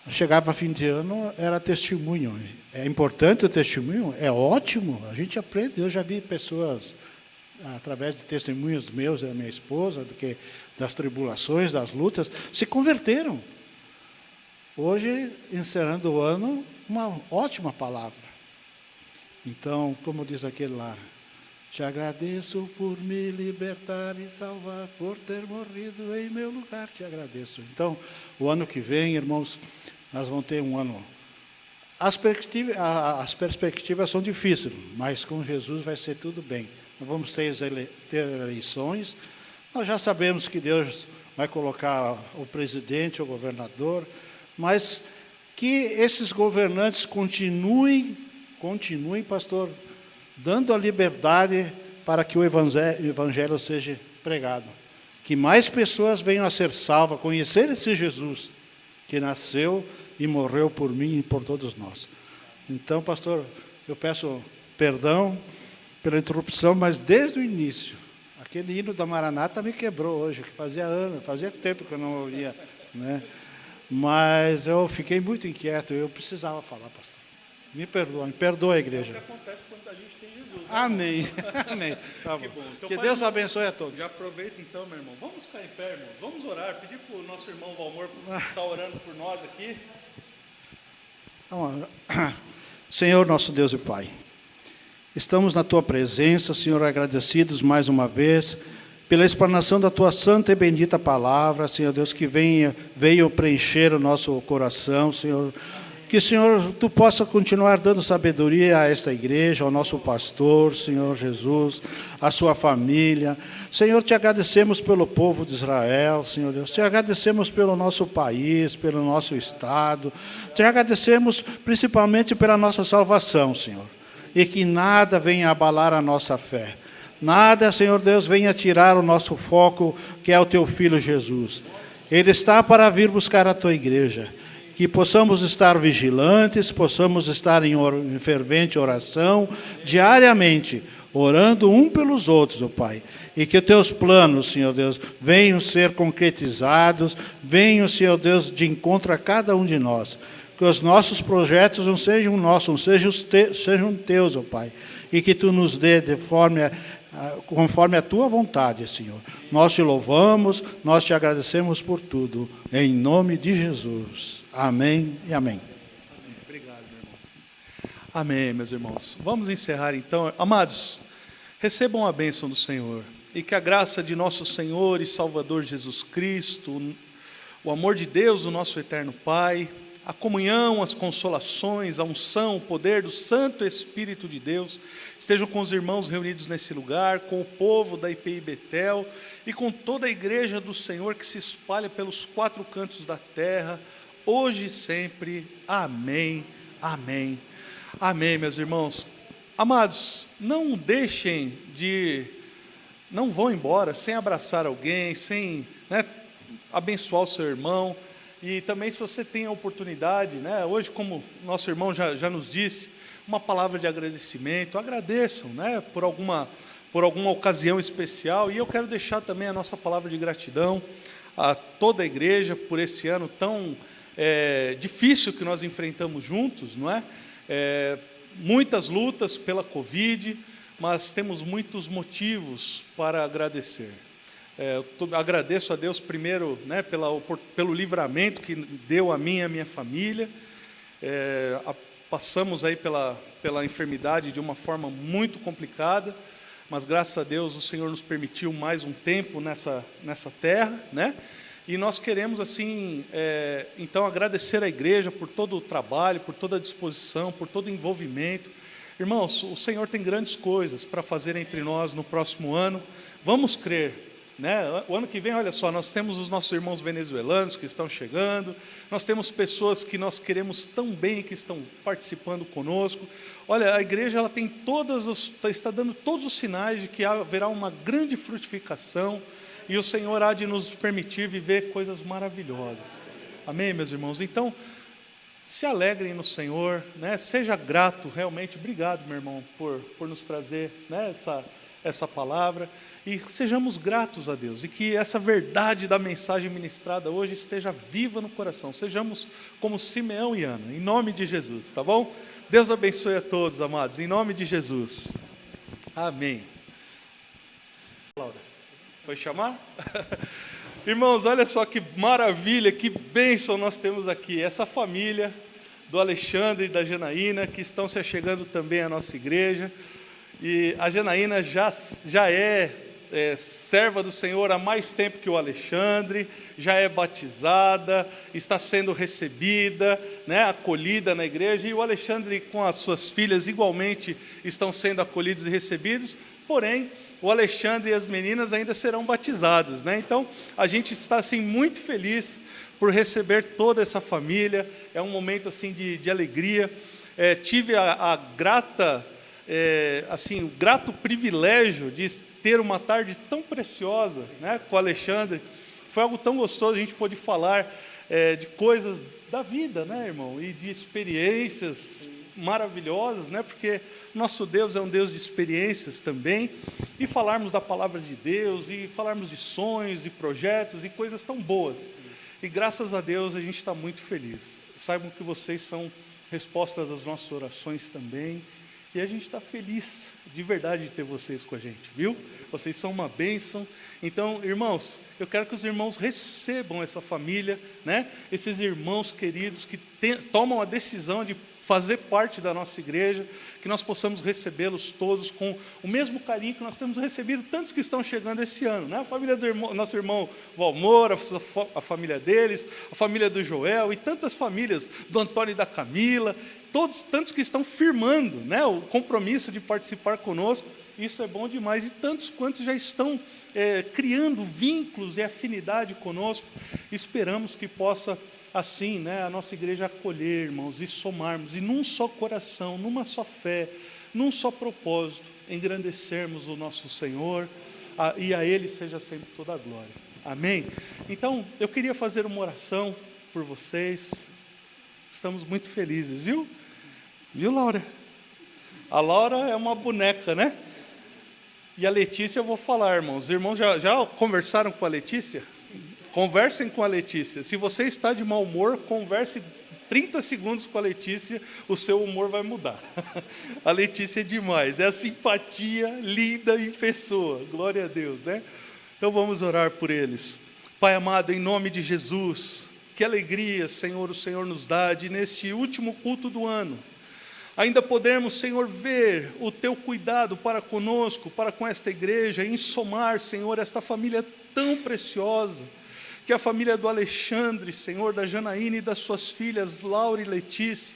chegava fim de ano, era testemunho. É importante o testemunho? É ótimo, a gente aprende. Eu já vi pessoas, através de testemunhos meus e da minha esposa, das tribulações, das lutas, se converteram. Hoje, encerrando o ano, uma ótima palavra. Então, como diz aquele lá, te agradeço por me libertar e salvar, por ter morrido em meu lugar, te agradeço. Então, o ano que vem, irmãos, nós vamos ter um ano. As perspectivas são difíceis, mas com Jesus vai ser tudo bem. Nós vamos ter eleições, nós já sabemos que Deus vai colocar o presidente, o governador, mas que esses governantes continuem, pastor, dando a liberdade para que o evangelho seja pregado. Que mais pessoas venham a ser salvas, conhecer esse Jesus que nasceu e morreu por mim e por todos nós. Então, pastor, eu peço perdão pela interrupção, mas desde o início, aquele hino da Maranata me quebrou hoje, que fazia tempo que eu não ouvia, né? Mas eu fiquei muito inquieto, eu precisava falar, pastor. Me perdoa a igreja. É o que acontece quando a gente tem Jesus. Né? Amém. Amém. Tá bom. Então, que Deus abençoe a todos. Já aproveita então, meu irmão. Vamos ficar em pé, irmãos. Vamos orar. Pedir para o nosso irmão Valmor estar orando por nós aqui. Então, Senhor, nosso Deus e Pai, estamos na Tua presença, Senhor, agradecidos mais uma vez pela explanação da Tua santa e bendita palavra, Senhor Deus, que veio preencher o nosso coração, Senhor. Que, Senhor, Tu possa continuar dando sabedoria a esta igreja, ao nosso pastor, Senhor Jesus, à sua família. Senhor, te agradecemos pelo povo de Israel, Senhor Deus. Te agradecemos pelo nosso país, pelo nosso estado. Te agradecemos principalmente pela nossa salvação, Senhor. E que nada venha abalar a nossa fé. Nada, Senhor Deus, venha tirar o nosso foco, que é o Teu Filho Jesus. Ele está para vir buscar a Tua igreja. Que possamos estar vigilantes, possamos estar em fervente oração, diariamente, orando um pelos outros, ó Pai. E que os Teus planos, Senhor Deus, venham ser concretizados, venham, Senhor Deus, de encontro a cada um de nós. Que os nossos projetos não sejam nossos, sejam Teus, ó Pai. E que Tu nos dê conforme a Tua vontade, Senhor. Nós Te louvamos, nós Te agradecemos por tudo. Em nome de Jesus. Amém e amém. Amém. Obrigado, meu irmão. Amém, meus irmãos. Vamos encerrar então. Amados, recebam a bênção do Senhor. E que a graça de nosso Senhor e Salvador Jesus Cristo, o amor de Deus, o nosso eterno Pai, a comunhão, as consolações, a unção, o poder do Santo Espírito de Deus, estejam com os irmãos reunidos nesse lugar, com o povo da IPI Betel e com toda a igreja do Senhor que se espalha pelos 4 cantos da terra, hoje e sempre. Amém, amém, amém, meus irmãos. Amados, não vão embora sem abraçar alguém, sem abençoar o seu irmão. E também, se você tem a oportunidade, né, hoje, como nosso irmão já nos disse, uma palavra de agradecimento, agradeçam, né, por alguma ocasião especial. E eu quero deixar também a nossa palavra de gratidão a toda a igreja por esse ano tão difícil que nós enfrentamos juntos, não é? Muitas lutas pela Covid, mas temos muitos motivos para agradecer. Agradeço a Deus primeiro, né, pelo livramento que deu a mim e a minha família. Passamos aí pela enfermidade de uma forma muito complicada, mas graças a Deus o Senhor nos permitiu mais um tempo nessa terra, né? E nós queremos, assim, então, agradecer à igreja por todo o trabalho, por toda a disposição, por todo o envolvimento. Irmãos, o Senhor tem grandes coisas para fazer entre nós no próximo ano. Vamos crer. Né? O ano que vem, olha só, nós temos os nossos irmãos venezuelanos que estão chegando, nós temos pessoas que nós queremos tão bem que estão participando conosco. Olha, a igreja ela tem está dando todos os sinais de que haverá uma grande frutificação e o Senhor há de nos permitir viver coisas maravilhosas. Amém, meus irmãos? Então, se alegrem no Senhor, né? Seja grato, realmente. Obrigado, meu irmão, por nos trazer, né, essa palavra, e sejamos gratos a Deus, e que essa verdade da mensagem ministrada hoje esteja viva no coração, sejamos como Simeão e Ana, em nome de Jesus, tá bom? Deus abençoe a todos, amados, em nome de Jesus, amém. Laura, foi chamar? Irmãos, olha só que maravilha, que bênção nós temos aqui, essa família do Alexandre e da Janaína, que estão se achegando também à nossa igreja. E a Janaína já é serva do Senhor há mais tempo que o Alexandre, já é batizada, está sendo recebida, né, acolhida na igreja, e o Alexandre com as suas filhas igualmente estão sendo acolhidos e recebidos, porém, o Alexandre e as meninas ainda serão batizados, né? Então, a gente está assim, muito feliz por receber toda essa família, é um momento assim, de alegria. Tive a grata... assim, o grato privilégio de ter uma tarde tão preciosa, né, com o Alexandre. Foi algo tão gostoso, a gente pôde falar de coisas da vida, né, irmão, e de experiências maravilhosas, né, porque nosso Deus é um Deus de experiências também, e falarmos da palavra de Deus, e falarmos de sonhos, e projetos, e coisas tão boas. E graças a Deus a gente está muito feliz. Saibam que vocês são respostas às nossas orações também, e a gente está feliz, de verdade, de ter vocês com a gente, viu? Vocês são uma bênção. Então, irmãos, eu quero que os irmãos recebam essa família, né? Esses irmãos queridos que tomam a decisão de fazer parte da nossa igreja, que nós possamos recebê-los todos com o mesmo carinho que nós temos recebido tantos que estão chegando esse ano, né? A família do nosso irmão Valmor, a família deles, a família do Joel e tantas famílias do Antônio e da Camila, tantos que estão firmando, né, o compromisso de participar conosco. Isso é bom demais, e tantos quantos já estão criando vínculos e afinidade conosco. Esperamos que possa assim, né, a nossa igreja acolher, irmãos, e somarmos, e num só coração, numa só fé, num só propósito, engrandecermos o nosso Senhor, e a Ele seja sempre toda a glória. Amém? Então, eu queria fazer uma oração por vocês. Estamos muito felizes, viu? Viu, Laura? A Laura é uma boneca, né? E a Letícia, eu vou falar, irmãos. Os irmãos já conversaram com a Letícia? Conversem com a Letícia. Se você está de mau humor, converse 30 segundos com a Letícia, o seu humor vai mudar. A Letícia é demais, é a simpatia linda em pessoa. Glória a Deus, né? Então vamos orar por eles. Pai amado, em nome de Jesus, que alegria, Senhor, o Senhor nos dá de neste último culto do ano ainda podermos, Senhor, ver o Teu cuidado para conosco, para com esta igreja, em somar, Senhor, esta família tão preciosa, que é a família do Alexandre, Senhor, da Janaína e das suas filhas, Laura e Letícia.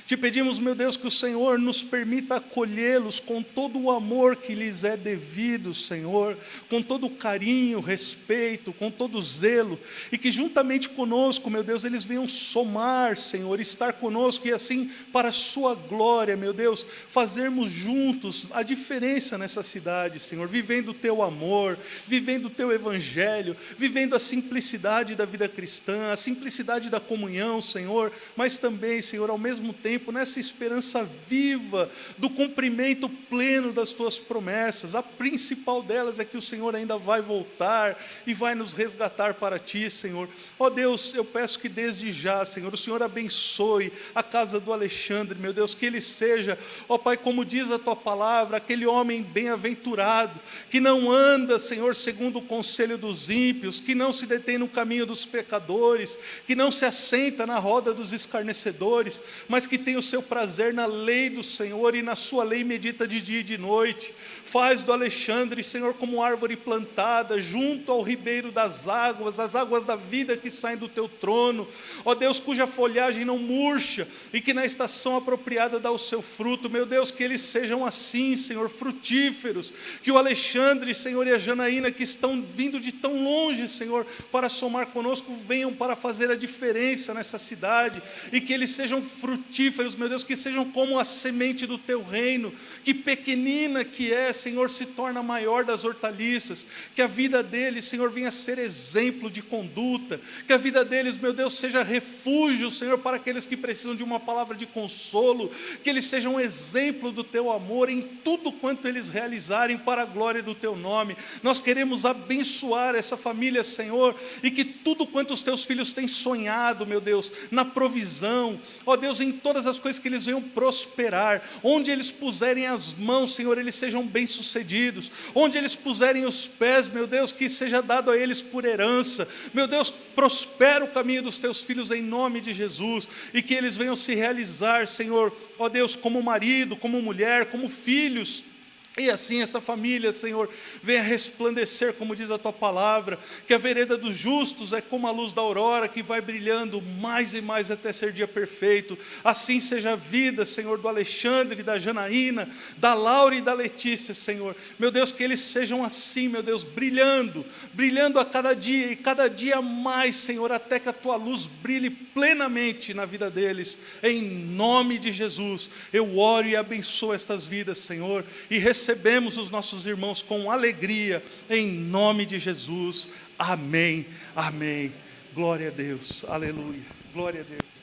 Te pedimos, meu Deus, que o Senhor nos permita acolhê-los com todo o amor que lhes é devido, Senhor, com todo o carinho, respeito, com todo o zelo, e que juntamente conosco, meu Deus, eles venham somar, Senhor, estar conosco e assim, para a sua glória, meu Deus, fazermos juntos a diferença nessa cidade, Senhor, vivendo o teu amor, vivendo o teu evangelho, vivendo a simplicidade da vida cristã, a simplicidade da comunhão, Senhor, mas também, Senhor, ao mesmo tempo, nessa esperança viva do cumprimento pleno das tuas promessas. A principal delas é que o Senhor ainda vai voltar e vai nos resgatar para ti, Senhor. Ó Deus, eu peço que desde já, Senhor, o Senhor abençoe a casa do Alexandre, meu Deus, que ele seja, ó Pai, como diz a tua palavra, aquele homem bem-aventurado, que não anda, Senhor, segundo o conselho dos ímpios, que não se detém no caminho dos pecadores, que não se assenta na roda dos escarnecedores, mas que tem o seu prazer na lei do Senhor e na sua lei medita de dia e de noite. Faz do Alexandre, Senhor, como árvore plantada junto ao ribeiro das águas, as águas da vida que saem do teu trono, ó Deus, cuja folhagem não murcha e que na estação apropriada dá o seu fruto. Meu Deus, que eles sejam assim, Senhor, frutíferos, que o Alexandre, Senhor, e a Janaína, que estão vindo de tão longe, Senhor, para somar conosco, venham para fazer a diferença nessa cidade, e que eles sejam frutíferos, meu Deus, que sejam como a semente do teu reino, que pequenina que é, Senhor, se torna maior das hortaliças, que a vida deles, Senhor, venha a ser exemplo de conduta, que a vida deles, meu Deus, seja refúgio, Senhor, para aqueles que precisam de uma palavra de consolo, que eles sejam um exemplo do teu amor em tudo quanto eles realizarem para a glória do teu nome. Nós queremos abençoar essa família, Senhor, e que tudo quanto os teus filhos têm sonhado, meu Deus, na provisão, ó Deus, em todas as coisas que eles venham prosperar, onde eles puserem as mãos, Senhor, eles sejam bem-sucedidos, onde eles puserem os pés, meu Deus, que seja dado a eles por herança, meu Deus, prospera o caminho dos teus filhos em nome de Jesus, e que eles venham se realizar, Senhor, ó Deus, como marido, como mulher, como filhos. E assim essa família, Senhor, venha resplandecer, como diz a tua palavra, que a vereda dos justos é como a luz da aurora, que vai brilhando mais e mais até ser dia perfeito. Assim seja a vida, Senhor, do Alexandre, da Janaína, da Laura e da Letícia, Senhor. Meu Deus, que eles sejam assim, meu Deus, brilhando, brilhando a cada dia, e cada dia mais, Senhor, até que a tua luz brilhe plenamente na vida deles. Em nome de Jesus, eu oro e abençoo estas vidas, Senhor, e recebemos os nossos irmãos com alegria, em nome de Jesus, amém, amém, glória a Deus, aleluia, glória a Deus.